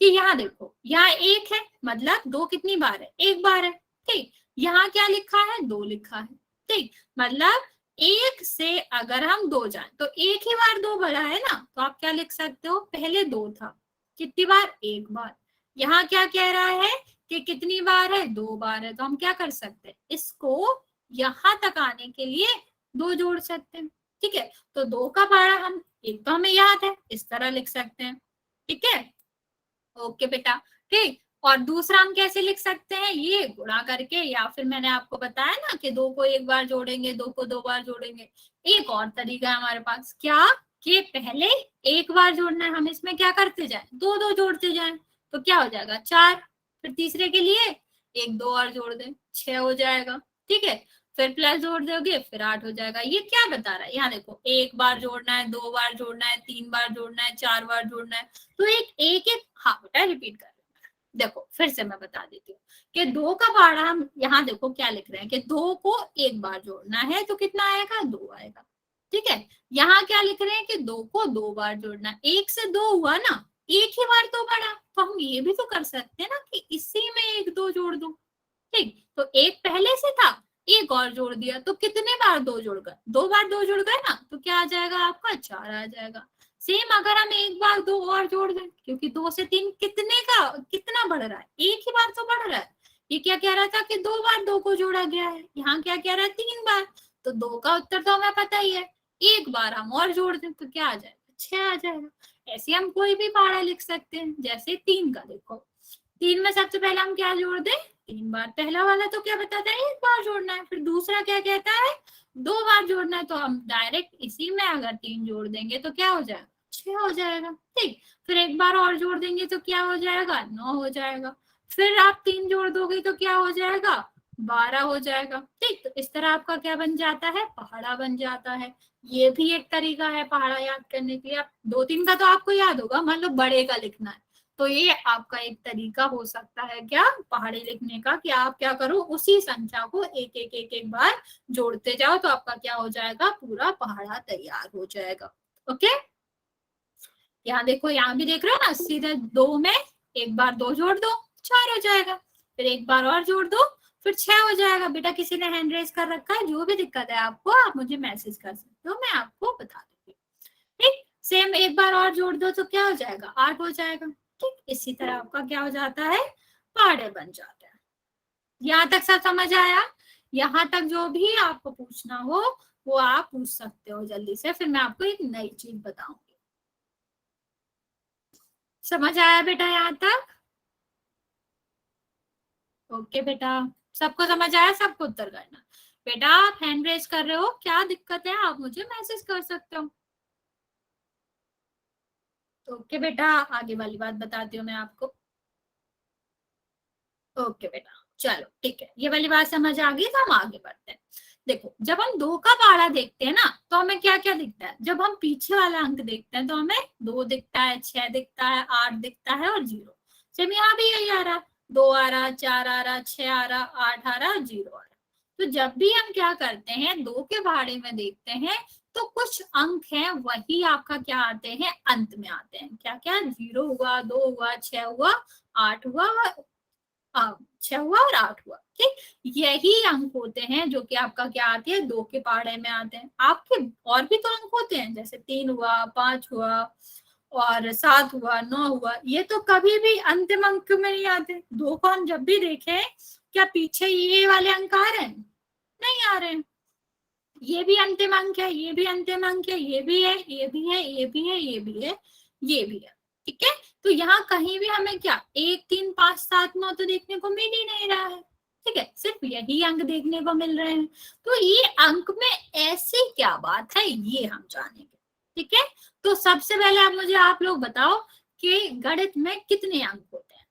कि यहाँ देखो, यहाँ एक है मतलब दो कितनी बार है, एक बार है। ठीक, यहाँ क्या लिखा है, दो लिखा है। ठीक, मतलब एक से अगर हम दो जाए तो एक ही बार दो बड़ा है ना, तो आप क्या लिख सकते हो, पहले दो था, कितनी बार, एक बार। यहाँ क्या कह रहा है कि कितनी बार है, दो बार है, तो हम क्या कर सकते हैं, इसको यहां तक आने के लिए दो जोड़ सकते हैं। ठीक है, तो दो का पहाड़ा हम, एक तो हमें याद है, इस तरह लिख सकते हैं। ठीक है, ओके बेटा। ठीक, और दूसरा हम कैसे लिख सकते हैं, ये गुणा करके, या फिर मैंने आपको बताया ना कि दो को एक बार जोड़ेंगे, दो को दो बार जोड़ेंगे। एक और तरीका है हमारे पास, क्या कि पहले एक बार जोड़ना है, हम इसमें क्या करते जाए, दो दो जोड़ते जाए, तो क्या हो जाएगा, चार। फिर तीसरे के लिए एक दो और जोड़ दें, छह हो जाएगा। ठीक है, फिर प्लस जोड़ दोगे, फिर आठ हो जाएगा। ये क्या बता रहा है, यहाँ देखो, एक बार जोड़ना है, दो बार जोड़ना है, तीन बार जोड़ना है, चार बार जोड़ना है। तो एक हाँ बेटा रिपीट कर, देखो फिर से मैं बता देती हूँ कि दो का पहाड़ा हम यहाँ देखो क्या लिख रहे हैं कि दो को एक बार जोड़ना है तो कितना आएगा, दो आएगा। ठीक है, यहाँ क्या लिख रहे हैं कि दो को दो बार जोड़ना है, एक से दो हुआ ना, एक ही बार तो बढ़ा, तो हम ये भी तो कर सकते हैं ना कि इसी में एक दो जोड़ दो। ठीक, तो एक पहले से था, एक और जोड़ दिया, तो कितने बार दो जुड़ गए, दो बार दो जुड़ गए ना, तो क्या आ जाएगा आपका, चार आ जाएगा। सेम अगर हम एक बार दो और जोड़ दें, क्योंकि दो से तीन कितने का कितना बढ़ रहा है, एक ही बार तो बढ़ रहा है। ये क्या कह रहा था कि दो बार दो को जोड़ा गया है, यहाँ क्या कह रहा है, तीन बार। तो दो का उत्तर तो हमें पता ही है, एक बार हम और जोड़ दें तो क्या आ जाएगा, छह आ जाएगा। ऐसे हम कोई भी पहाड़ा लिख सकते हैं, जैसे तीन का देखो, तीन में सबसे पहले हम क्या जोड़ दें, तीन बार। पहला वाला तो क्या बताता है, एक बार जोड़ना है, फिर दूसरा क्या कहता है, दो बार जोड़ना है, तो हम डायरेक्ट इसी में अगर तीन जोड़ देंगे तो क्या हो जाएगा, छह हो जाएगा। ठीक, फिर एक बार और जोड़ देंगे तो क्या हो जाएगा, नौ हो जाएगा। फिर आप तीन जोड़ दोगे तो क्या हो जाएगा, बारह हो जाएगा। ठीक, तो इस तरह आपका क्या बन जाता है, पहाड़ा बन जाता है। ये भी एक तरीका है पहाड़ा याद करने के लिए। आप दो तीन का तो आपको याद होगा, मान लो बड़े का लिखना है, तो ये आपका एक तरीका हो सकता है क्या, पहाड़ी लिखने का, कि आप क्या करो, उसी संख्या को एक एक एक एक बार जोड़ते जाओ, तो आपका क्या हो जाएगा, पूरा पहाड़ा तैयार हो जाएगा। ओके, यहाँ देखो, यहाँ भी देख रहे हो ना, सीधे दो में एक बार दो जोड़ दो, चार हो जाएगा। फिर एक बार और जोड़ दो, फिर छह हो जाएगा। बेटा किसी ने हैंड रेज कर रखा है, जो भी दिक्कत है आपको, आप मुझे मैसेज कर सकते हो, मैं आपको बता दूंगी। ठीक, सेम एक बार और जोड़ दो तो क्या हो जाएगा, आठ हो जाएगा। ठीक, इसी तरह आपका क्या हो जाता है, पहाड़े बन जाता है। यहाँ तक सब समझ आया, यहाँ तक जो भी आपको पूछना हो वो आप पूछ सकते हो जल्दी से, फिर मैं आपको एक नई चीज बताऊंगी। समझ आया बेटा यहाँ तक, ओके बेटा, सबको समझ आया, सबको उत्तर करना। बेटा आप हैंड रेज कर रहे हो, क्या दिक्कत है, आप मुझे मैसेज कर सकते हो। ओके बेटा, आगे वाली बात बताती हूँ मैं आपको। ओके बेटा, चलो ठीक है, ये वाली बात समझ आ गई, तो हम आगे बढ़ते हैं। देखो, जब हम दो का पहाड़ा देखते हैं ना, तो हमें क्या क्या दिखता है, जब हम पीछे वाला अंक देखते हैं तो हमें दो दिखता है, छह दिखता है, आठ दिखता है और जीरो। सेम यहाँ भी यही आ रहा, दो आ रहा, चार आ रहा, छह आ रहा, आठ आ रहा, जीरो आ रहा। तो जब भी हम क्या करते हैं, दो के पहाड़े में देखते हैं, तो कुछ अंक हैं वही आपका क्या आते हैं, अंत में आते हैं। क्या क्या, जीरो हुआ, दो हुआ, छह हुआ, आठ हुआ, छह हुआ और आठ हुआ। ठीक, यही अंक होते हैं जो कि आपका क्या आते हैं, दो के पहाड़े में आते हैं। आपके और भी तो अंक होते हैं, जैसे तीन हुआ, पांच हुआ और सात हुआ, नौ हुआ, ये तो कभी भी अंतिम अंक में नहीं आते। दो को हम जब भी देखें, क्या पीछे ये वाले अंक आ रहे हैं, नहीं आ रहे हैं। ये भी अंतिम अंक है, ये भी अंतिम अंक है, ये भी है, ये भी है, ये भी है, ये भी है, ये भी है। ठीक है, तो यहाँ कहीं भी हमें क्या एक, तीन, पांच, सात, नौ तो देखने को मिल ही नहीं रहा है। ठीक है, सिर्फ यही अंक देखने को मिल रहे हैं। तो ये अंक में ऐसी क्या बात है, ये हम जानेंगे। ठीक है, तो सबसे पहले आप मुझे, आप लोग बताओ कि गणित में कितने अंक होते हैं,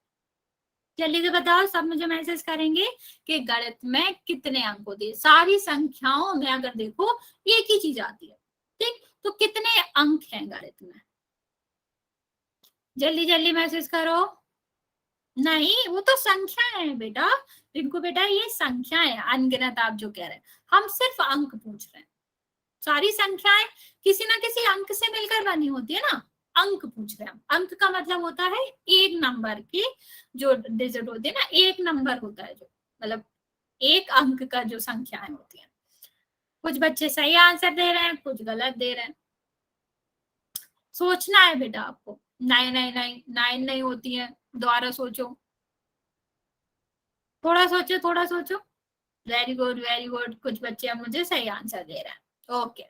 जल्दी से बताओ, सब मुझे मैसेज करेंगे कि गणित में कितने अंक होते हैं। सारी संख्याओं में अगर देखो एक ही चीज आती है। ठीक, तो कितने अंक हैं गणित में? जल्दी जल्दी मैसेज करो। नहीं, वो तो संख्या है बेटा। इनको बेटा ये संख्या है, अनगिनत आप जो कह रहे हैं, हम सिर्फ अंक पूछ रहे हैं। सारी संख्याएं किसी ना किसी अंक से मिलकर बनी होती है ना, अंक पूछ रहे हैं। अंक का मतलब होता है एक नंबर की जो डिजिट होती है ना, एक नंबर होता है जो, मतलब एक अंक का जो संख्याएं होती हैं। कुछ बच्चे सही आंसर दे रहे हैं, कुछ गलत दे रहे हैं। सोचना है बेटा आपको। 9 नहीं होती है, दोबारा सोचो, थोड़ा सोचो थोड़ा सोचो। वेरी गुड वेरी गुड, कुछ बच्चे अब मुझे सही आंसर दे रहे हैं। ओके,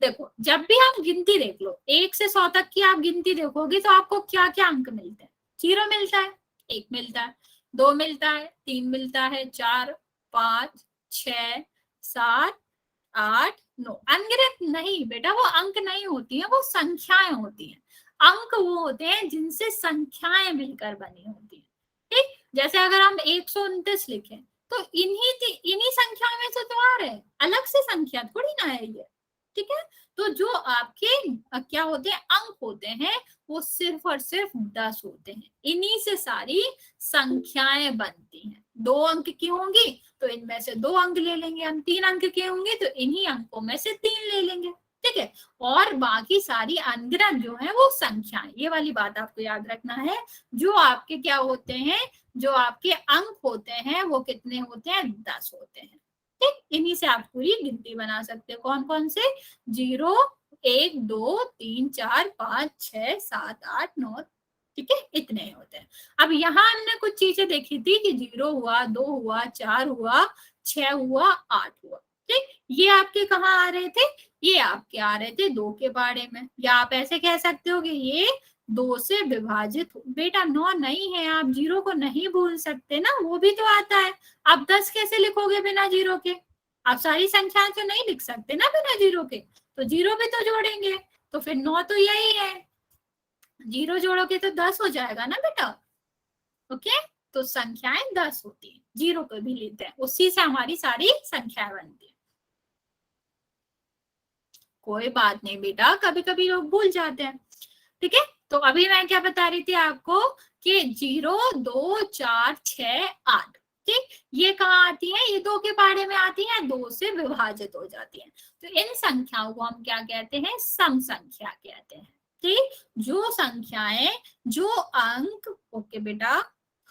देखो जब भी हम गिनती देख लो, 1 से 100 तक की आप गिनती देखोगे तो आपको क्या क्या अंक मिलते हैं? 0 मिलता है, 1 मिलता है, 2 मिलता है, 3 मिलता है, 4, 5, 6, 7, 8, 9। अनगिनत नहीं बेटा, वो अंक नहीं होती है, वो संख्याएं होती हैं। अंक वो होते हैं जिनसे संख्याएं मिलकर बनी होती है। ठीक, जैसे अगर हम 129 लिखें तो इन्हीं संख्या में से तो आ रहे हैं, अलग से संख्या थोड़ी ना है ये। ठीक है, तो जो आपके क्या होते हैं, अंक होते हैं, वो सिर्फ और सिर्फ 10 होते हैं। इन्हीं से सारी संख्याएं बनती हैं। 2 अंक की होंगी तो इनमें से 2 अंक ले लेंगे हम, 3 अंक की होंगी तो इन्हीं अंकों में से 3 ले लेंगे। ठीक है, और बाकी सारी अनगिनत जो है वो संख्याएं, ये वाली बात आपको याद रखना है। जो आपके क्या होते हैं, जो आपके अंक होते हैं वो कितने होते हैं? 10 होते हैं। ठीक, इन्हीं से आप पूरी गिनती बना सकते हो। कौन कौन से? 0, 1, 2, 3, 4, 5, 6, 7, 8, 9। ठीक है, इतने होते हैं। अब यहाँ हमने कुछ चीजें देखी थी कि 0 हुआ, 2 हुआ, 4 हुआ, 6 हुआ, 8 हुआ। ठीक, ये आपके कहाँ आ रहे थे? ये आपके आ रहे थे 2 के बारे में, या आप ऐसे कह सकते हो कि ये 2 से विभाजित हो। बेटा 9 नहीं है, आप 0 को नहीं भूल सकते ना, वो भी तो आता है। आप 10 कैसे लिखोगे बिना 0 के? आप सारी संख्याएं तो नहीं लिख सकते ना बिना 0 के, तो 0 भी तो जोड़ेंगे। तो फिर 9 तो यही है, 0 जोड़ोगे तो 10 हो जाएगा ना बेटा। ओके, तो संख्याएं 10 होती है, 0 को भी लेते हैं, उसी से हमारी सारी संख्याएं बनती है। कोई बात नहीं बेटा, कभी कभी लोग भूल जाते हैं। ठीक है, तो अभी मैं क्या बता रही थी आपको कि 0, 2, 4, 6, 8। ठीक, ये कहाँ आती है? ये 2 के पहाड़े में आती है, 2 से विभाजित हो जाती है। तो इन संख्याओं को हम क्या कहते हैं? सम संख्या कहते हैं। ठीक, जो संख्याएं, जो अंक, ओके बेटा,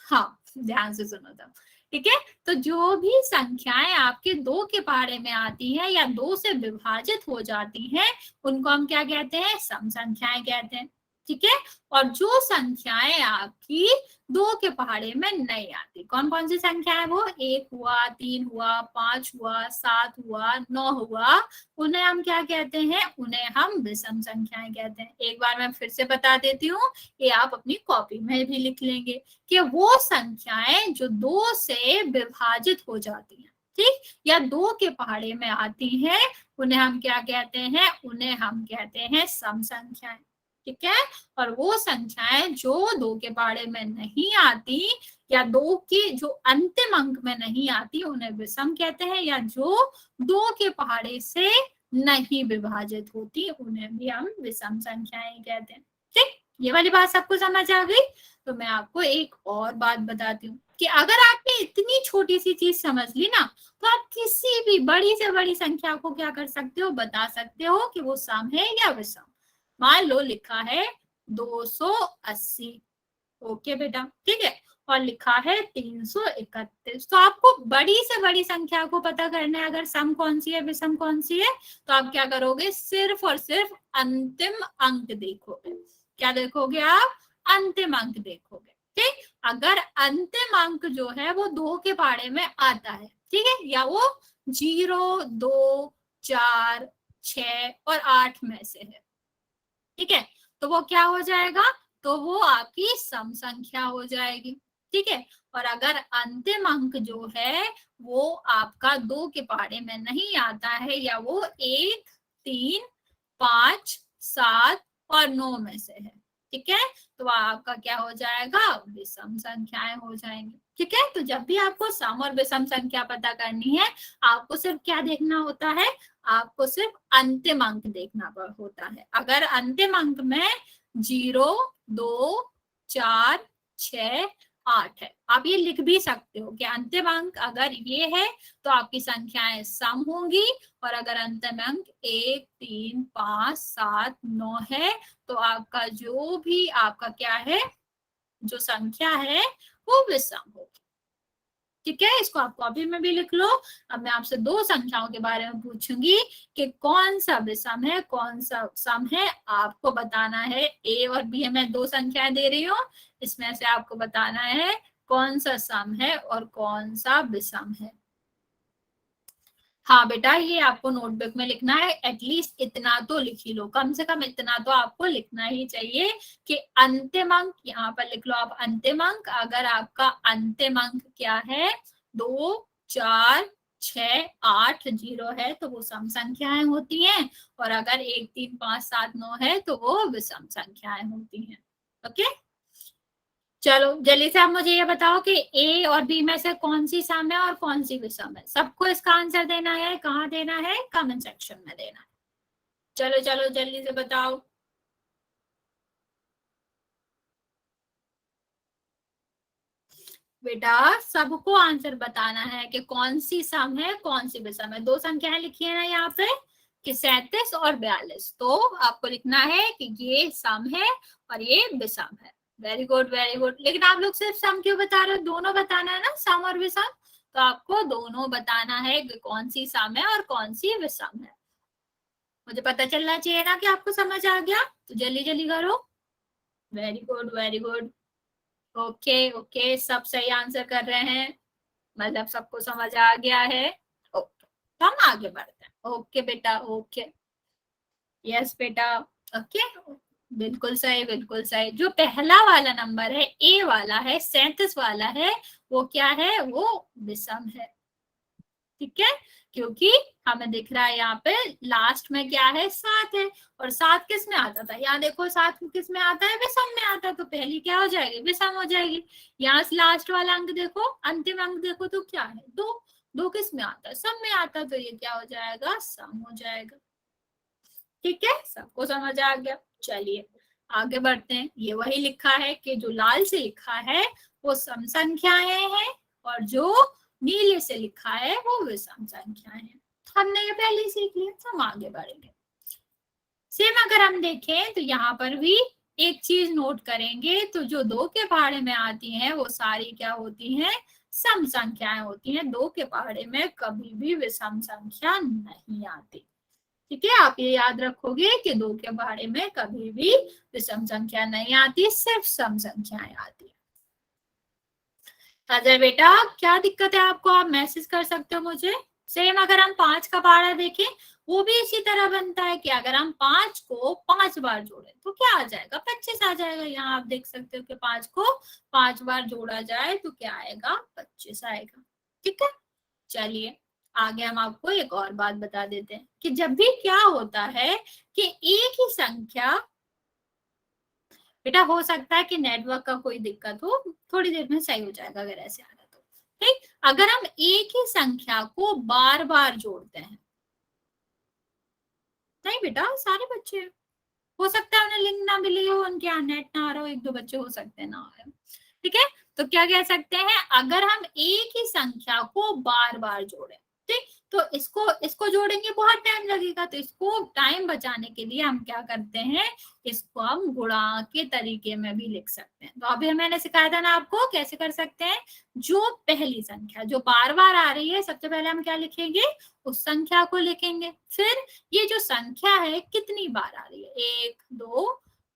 हाँ ध्यान से सुनो तो। ठीक है, तो जो भी संख्याएं आपके 2 के पहाड़े में आती है या 2 से विभाजित हो जाती हैं, उनको हम क्या कहते हैं? सम संख्याएं कहते हैं। ठीक है, और जो संख्याएं आपकी 2 के पहाड़े में नहीं आती, कौन कौन सी संख्या है वो? 1 हुआ, 3 हुआ, 5 हुआ, 7 हुआ, 9 हुआ, उन्हें हम क्या कहते हैं? उन्हें हम विषम संख्याएं कहते हैं। एक बार मैं फिर से बता देती हूँ, ये आप अपनी कॉपी में भी लिख लेंगे कि वो संख्याएं जो 2 से विभाजित हो जाती हैं, ठीक, या 2 के पहाड़े में आती हैं, उन्हें हम क्या कहते हैं? उन्हें हम कहते हैं सम संख्याएं। ठीक है, और वो संख्याएं जो 2 के पहाड़े में नहीं आती या 2 के जो अंतिम अंक में नहीं आती, उन्हें विषम कहते हैं, या जो 2 के पहाड़े से नहीं विभाजित होती, उन्हें भी हम विषम संख्याएं कहते हैं। ठीक, ये वाली बात सबको समझ आ गई? तो मैं आपको एक और बात बताती हूँ कि अगर आपने इतनी छोटी सी चीज समझ ली ना, तो आप किसी भी बड़ी से बड़ी संख्या को क्या कर सकते हो? बता सकते हो कि वो सम है या विषम। मान लो लिखा है 280, ओके बेटा, ठीक है, और लिखा है 331, तो आपको बड़ी से बड़ी संख्या को पता करना है, अगर सम कौन सी है विषम कौन सी है, तो आप क्या करोगे? सिर्फ और सिर्फ अंतिम अंक देखोगे। क्या देखोगे आप? अंतिम अंक देखोगे। ठीक, अगर अंतिम अंक जो है वो 2 के पहाड़े में आता है, ठीक है, या वो 0, 2, 4, 6 और 8 में से है, ठीक है, तो वो क्या हो जाएगा? तो वो आपकी सम संख्या हो जाएगी। ठीक है, और अगर अंतिम अंक जो है वो आपका 2 के पहाड़े में नहीं आता है, या वो 1, 3, 5, 7 और 9 में से है, ठीक है, तो आपका क्या हो जाएगा? विषम संख्याएं हो जाएंगी। ठीक है। तो जब भी आपको सम और विषम संख्या पता करनी है, आपको सिर्फ क्या देखना होता है, आपको सिर्फ अंतिम अंक देखना होता है। अगर अंतिम अंक में 0, 2, 4, 6, 8 है, आप ये लिख भी सकते हो कि अंतिम अंक अगर ये है तो आपकी संख्याएं सम होंगी, और अगर अंतिम अंक 1, 3, 5, 7, 9 है तो आपका जो भी आपका क्या है, जो संख्या है वो विषम होगी। ठीक है, इसको आप कॉपी में भी लिख लो। अब मैं आपसे दो संख्याओं के बारे में पूछूंगी कि कौन सा विषम है कौन सा सम है, आपको बताना है। ए और बी है, मैं दो संख्याएं दे रही हूँ, इसमें से आपको बताना है कौन सा सम है और कौन सा विषम है। हाँ बेटा, ये आपको नोटबुक में लिखना है, एटलीस्ट इतना तो लिख ही लो, कम से कम इतना तो आपको लिखना ही चाहिए कि अंतिम अंक, यहाँ पर लिख लो आप अंतिम अंक। अगर आपका अंतिम अंक क्या है, 2, 4, 6, 8, 0 है तो वो सम संख्याएं होती हैं, और अगर 1, 3, 5, 7, 9 है तो वो विषम संख्याएं होती हैं। ओके, चलो जल्दी से आप मुझे ये बताओ कि ए और बी में से कौन सी सम है और कौन सी विषम है। सबको इसका आंसर देना है, कहाँ देना है, कमेंट सेक्शन में देना है। चलो चलो जल्दी से बताओ। बेटा सबको आंसर बताना है कि कौन सी सम है कौन सी विषम है। दो संख्याएं लिखी है ना यहाँ पे कि 37 और 42, तो आपको लिखना है कि ये सम है और ये विषम है। Very good very good. लेकिन आप लोग सिर्फ सम क्यों बता रहे हो, दोनों बताना है ना, सम और विषम। तो आपको दोनों बताना है कि कौन सी सम है और कौन सी विषम है। मुझे पता चलना चाहिए ना कि आपको समझ आ गया, तो जल्दी जल्दी करो। Very good very good. Okay okay, सब सही आंसर कर रहे हैं, मतलब सबको समझ आ गया है। ओके, तो हम आगे बढ़ते हैं। ओके बेटा, ओके, यस बेटा, ओके, बिल्कुल सही बिल्कुल सही। जो पहला वाला नंबर है, ए वाला है, 37 वाला है, वो क्या है, वो विषम है। ठीक है, क्योंकि हमें दिख रहा है यहाँ पे लास्ट में क्या है, 7 है, और 7 किस में आता था, यहाँ देखो 7 किस में आता है, विषम में आता है, तो पहली क्या हो जाएगी, विषम हो जाएगी। यहाँ लास्ट वाला अंक देखो, अंतिम अंक देखो, तो क्या है, 2, 2 किस में आता है, सम में आता है, तो ये क्या हो जाएगा, सम हो जाएगा। ठीक है, सबको समझ आ गया। चलिए आगे बढ़ते हैं। ये वही लिखा है कि जो लाल से लिखा है वो सम संख्याएं हैं, और जो नीले से लिखा है वो विषम संख्याएं हैं। हमने ये पहले ही सीख लिया, तो हम आगे बढ़ेंगे। सेम अगर हम देखें तो यहाँ पर भी एक चीज नोट करेंगे, तो जो 2 के पहाड़े में आती हैं वो सारी क्या होती हैं, सम संख्याएं होती हैं। 2 के पहाड़े में कभी भी विषम संख्या नहीं आती। ठीक है, आप ये याद रखोगे कि 2 के पहाड़े में कभी भी विषम संख्या नहीं आती, सिर्फ सम संख्याएं आती है। अजय बेटा क्या दिक्कत है आपको, आप मैसेज कर सकते हो मुझे। सेम अगर हम 5 का पहाड़ा देखें, वो भी इसी तरह बनता है कि अगर हम 5 को 5 बार जोड़े तो क्या आ जाएगा, 25 आ जाएगा। यहाँ आप देख सकते हो कि 5 को 5 बार जोड़ा जाए तो क्या आएगा, 25 आएगा। ठीक है, चलिए आगे हम आपको एक और बात बता देते हैं कि जब भी क्या होता है कि एक ही संख्या, बेटा हो सकता है कि नेटवर्क का कोई दिक्कत हो, थोड़ी देर में सही हो जाएगा अगर ऐसे आ रहा तो। ठीक, अगर हम एक ही संख्या को बार बार जोड़ते हैं, नहीं बेटा सारे बच्चे, हो सकता है उन्हें लिंक ना मिली हो, उनके यहाँ नेट ना आ रहा हो, एक दो बच्चे हो सकते हैं ना आ रहे हो। ठीक है, तो क्या कह सकते हैं, अगर हम एक ही संख्या को बार बार जोड़े, ठीक, तो इसको इसको जोड़ेंगे बहुत टाइम लगेगा, तो इसको टाइम बचाने के लिए हम क्या करते हैं, इसको हम गुणा के तरीके में भी लिख सकते हैं। तो अभी मैंने सिखाया था ना आपको कैसे कर सकते हैं। जो पहली संख्या जो बार बार आ रही है, सबसे पहले हम क्या लिखेंगे, उस संख्या को लिखेंगे। फिर ये जो संख्या है कितनी बार आ रही है, 1, 2,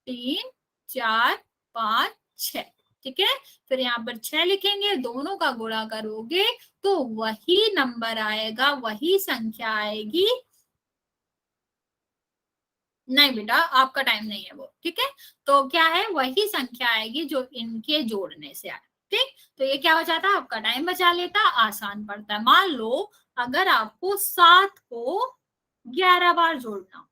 3, 4, 5, 6। ठीक है, फिर यहाँ पर 6 लिखेंगे, दोनों का गुणा करोगे तो वही नंबर आएगा, वही संख्या आएगी। नहीं बेटा आपका टाइम नहीं है वो, ठीक है, तो क्या है, वही संख्या आएगी जो इनके जोड़ने से आए। ठीक, तो ये क्या हो जाता है, आपका टाइम बचा लेता, आसान पड़ता है। मान लो अगर आपको 7 को 11 बार जोड़ना,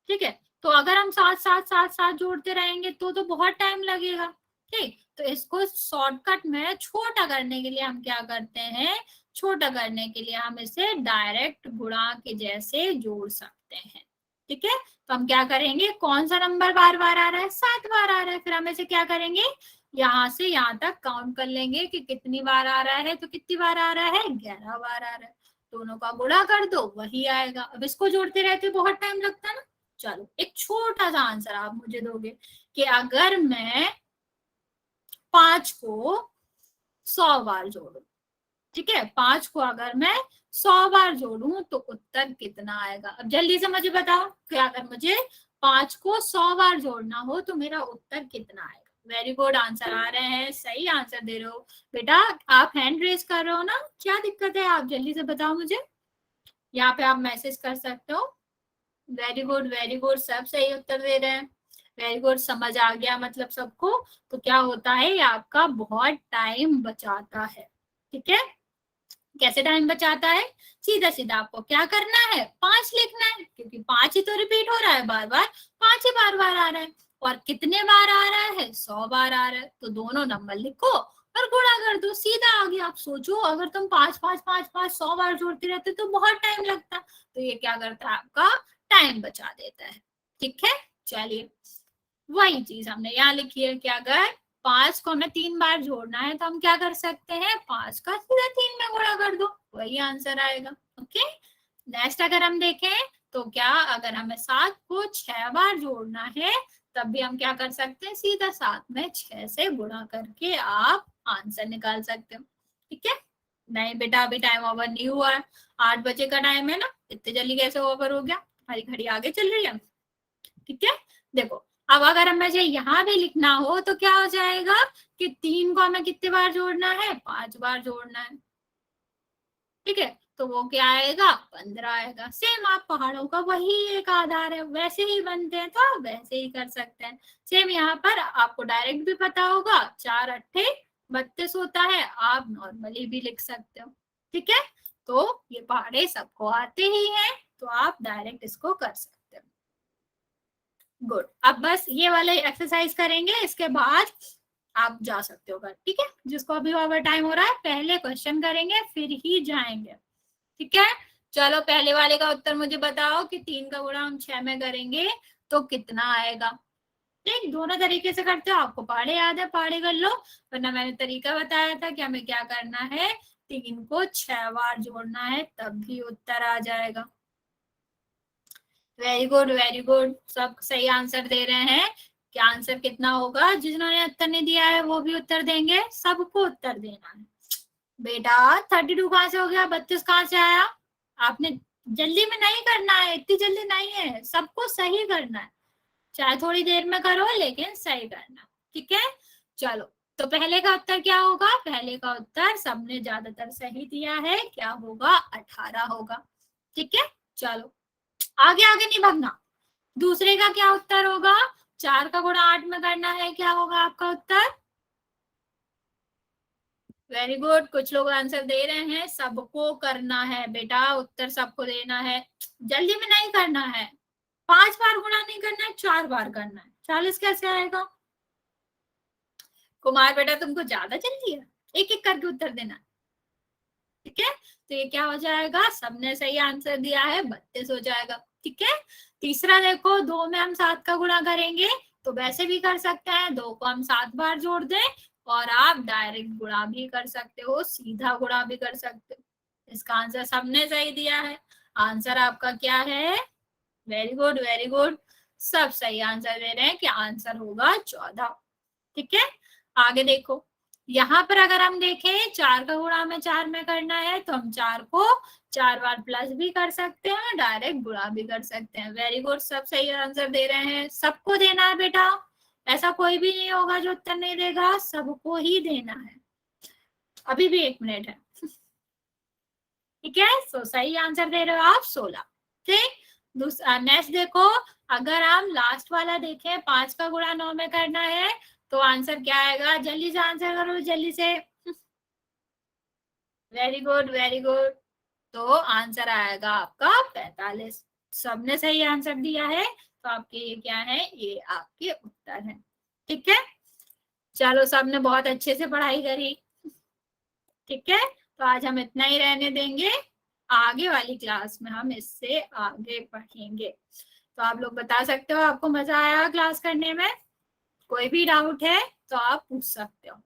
ठीक है, तो अगर हम 7 7 7 7 जोड़ते रहेंगे तो बहुत टाइम लगेगा। ठीक, तो इसको शॉर्टकट में छोटा करने के लिए हम क्या करते हैं, छोटा करने के लिए हम इसे डायरेक्ट गुणा के जैसे जोड़ सकते हैं। ठीक है, तो हम क्या करेंगे, कौन सा नंबर बार बार आ रहा है, 7 बार आ रहा है, फिर हम इसे क्या करेंगे, यहाँ से यहाँ तक काउंट कर लेंगे कि कितनी बार आ रहा है, तो कितनी बार आ रहा है, 11 बार आ रहा है। दोनों का गुणा कर दो, वही आएगा। अब इसको जोड़ते रहते बहुत टाइम लगता है ना। चलो एक छोटा सा आंसर आप मुझे दोगे कि अगर मैं 5 को 100 बार जोड़ू, ठीक है, 5 को अगर मैं 100 बार जोड़ू तो उत्तर कितना आएगा। अब जल्दी से मुझे बताओ कि अगर मुझे 5 को 100 बार जोड़ना हो तो मेरा उत्तर कितना आएगा। वेरी गुड, आंसर आ रहे हैं, सही आंसर दे रहे हो बेटा। आप हैंड रेज कर रहे हो ना, क्या दिक्कत है, आप जल्दी से बताओ मुझे। यहाँ पे आप मैसेज कर सकते हो। वेरी गुड वेरी गुड, सब सही उत्तर दे रहे हैं। वेरी गुड, समझ आ गया मतलब सबको। तो क्या होता है, ये आपका बहुत टाइम बचाता है। ठीक है, कैसे टाइम बचाता है, सीधा सीधा आपको क्या करना है, 5 लिखना है, क्योंकि 5 ही तो रिपीट हो रहा है बार बार, 5 ही बार बार आ रहा है। और कितने बार आ रहा है, 100 बार आ रहा है, तो दोनों नंबर लिखो और गुणा कर दो, सीधा आ गया। आप सोचो अगर तुम 5 5 5 5 100 बार जोड़ते रहते तो बहुत टाइम लगता, तो ये क्या करता है, आपका टाइम बचा देता है। ठीक है, चलिए वही चीज हमने यहाँ लिखी है कि अगर 5 को हमें 3 बार जोड़ना है तो हम क्या कर सकते हैं, 5 का सीधा 3 में गुणा कर दो, वही आंसर आएगा। ओके, नेक्स्ट अगर हम देखें तो क्या, अगर हमें 7 को 6 बार जोड़ना है तब भी हम क्या कर सकते हैं, सीधा 7 में 6 से गुणा करके आप आंसर निकाल सकते हो। ठीक है, नहीं बेटा अभी टाइम ओवर नहीं हुआ है, 8 बजे का टाइम है ना, इतने जल्दी कैसे ओवर हो गया, हमारी घड़ी आगे चल रही है। ठीक है, देखो अब अगर हमें यहाँ भी लिखना हो तो क्या हो जाएगा कि 3 को हमें कितने बार जोड़ना है, 5 बार जोड़ना है। ठीक है, तो वो क्या आएगा, 15 आएगा। सेम आप पहाड़ों का वही एक आधार है, वैसे ही बनते हैं तो आप वैसे ही कर सकते हैं। सेम यहाँ पर आपको डायरेक्ट भी पता होगा, 4 अट्ठे 32 होता है, आप नॉर्मली भी लिख सकते हो। ठीक है, तो ये पहाड़े सबको आते ही हैं, तो आप डायरेक्ट इसको कर सकते हो। गुड, अब बस ये वाले एक्सरसाइज करेंगे, इसके बाद आप जा सकते हो घर। ठीक है, जिसको अभी ओवर टाइम हो रहा है पहले क्वेश्चन करेंगे फिर ही जाएंगे। ठीक है, चलो पहले वाले का उत्तर मुझे बताओ कि 3 का गुणा हम 6 में करेंगे तो कितना आएगा। ठीक, दोनों तरीके से करते हो, आपको पहाड़े याद है पहाड़े कर लो, वरना मैंने तरीका बताया था कि हमें क्या करना है, 3 को 6 बार जोड़ना है तब भी उत्तर आ जाएगा। वेरी गुड वेरी गुड, सब सही आंसर दे रहे हैं। क्या आंसर कितना होगा, जिन्होंने उत्तर नहीं दिया है वो भी उत्तर देंगे, सबको उत्तर देना है। बेटा 32 कहाँ से हो गया, 32 कहाँ से आया, आपने जल्दी में नहीं करना है, इतनी जल्दी नहीं है, सबको सही करना है, चाहे थोड़ी देर में करो लेकिन सही करना। ठीक है, चलो तो पहले का उत्तर क्या होगा, पहले का उत्तर सबने ज्यादातर सही दिया है, क्या होगा, 18 होगा। ठीक है, चलो आगे आगे नहीं भागना। दूसरे का क्या उत्तर होगा, 4 का गुणा 8 में करना है, क्या होगा आपका उत्तर। वेरी गुड, कुछ लोग आंसर दे रहे हैं, सबको करना है बेटा, उत्तर सबको देना है, जल्दी में नहीं करना है, 5 बार गुणा नहीं करना है, 4 बार करना है। 40 कैसे आएगा, कुमार बेटा तुमको ज्यादा जल्दी है, एक एक करके उत्तर देना। ठीक है, तो ये क्या हो जाएगा, सबने सही आंसर दिया है, 32 हो जाएगा। ठीक है, तीसरा देखो, 2 में हम 7 का गुणा करेंगे तो वैसे भी कर सकते हैं, 2 को हम 7 बार जोड़ दें और आप डायरेक्ट गुणा भी कर सकते हो, सीधा गुणा भी कर सकते हो। इसका आंसर सबने सही दिया है, आंसर आपका क्या है, वेरी गुड वेरी गुड, सब सही आंसर दे रहे हैं कि आंसर होगा 14। ठीक है, आगे देखो, यहाँ पर अगर हम देखें 4 का गुणा हमें 4 में करना है तो हम 4 को 4 बार प्लस भी कर सकते हैं, डायरेक्ट गुणा भी कर सकते हैं। वेरी गुड, सब सही आंसर दे रहे हैं, सबको देना है बेटा, ऐसा कोई भी नहीं होगा जो उत्तर नहीं देगा, सबको ही देना है। अभी भी 1 मिनट है। ठीक है, सो सही आंसर दे रहे हो आप 16। ठीक, दूसरा नेक्स्ट देखो, अगर हम लास्ट वाला देखें, 5 का गुणा 9 में करना है तो आंसर क्या आएगा, जल्दी से आंसर करो जल्दी से। वेरी गुड वेरी गुड, तो आंसर आएगा आपका 45। सबने सही आंसर दिया है, तो आपके ये क्या है, ये आपके उत्तर है। ठीक है, चलो, सबने बहुत अच्छे से पढ़ाई करी। ठीक है, तो आज हम इतना ही रहने देंगे। आगे वाली क्लास में हम इससे आगे पढ़ेंगे। तो आप लोग बता सकते हो आपको मजा आया क्लास करने में? कोई भी डाउट है तो आप पूछ सकते हो।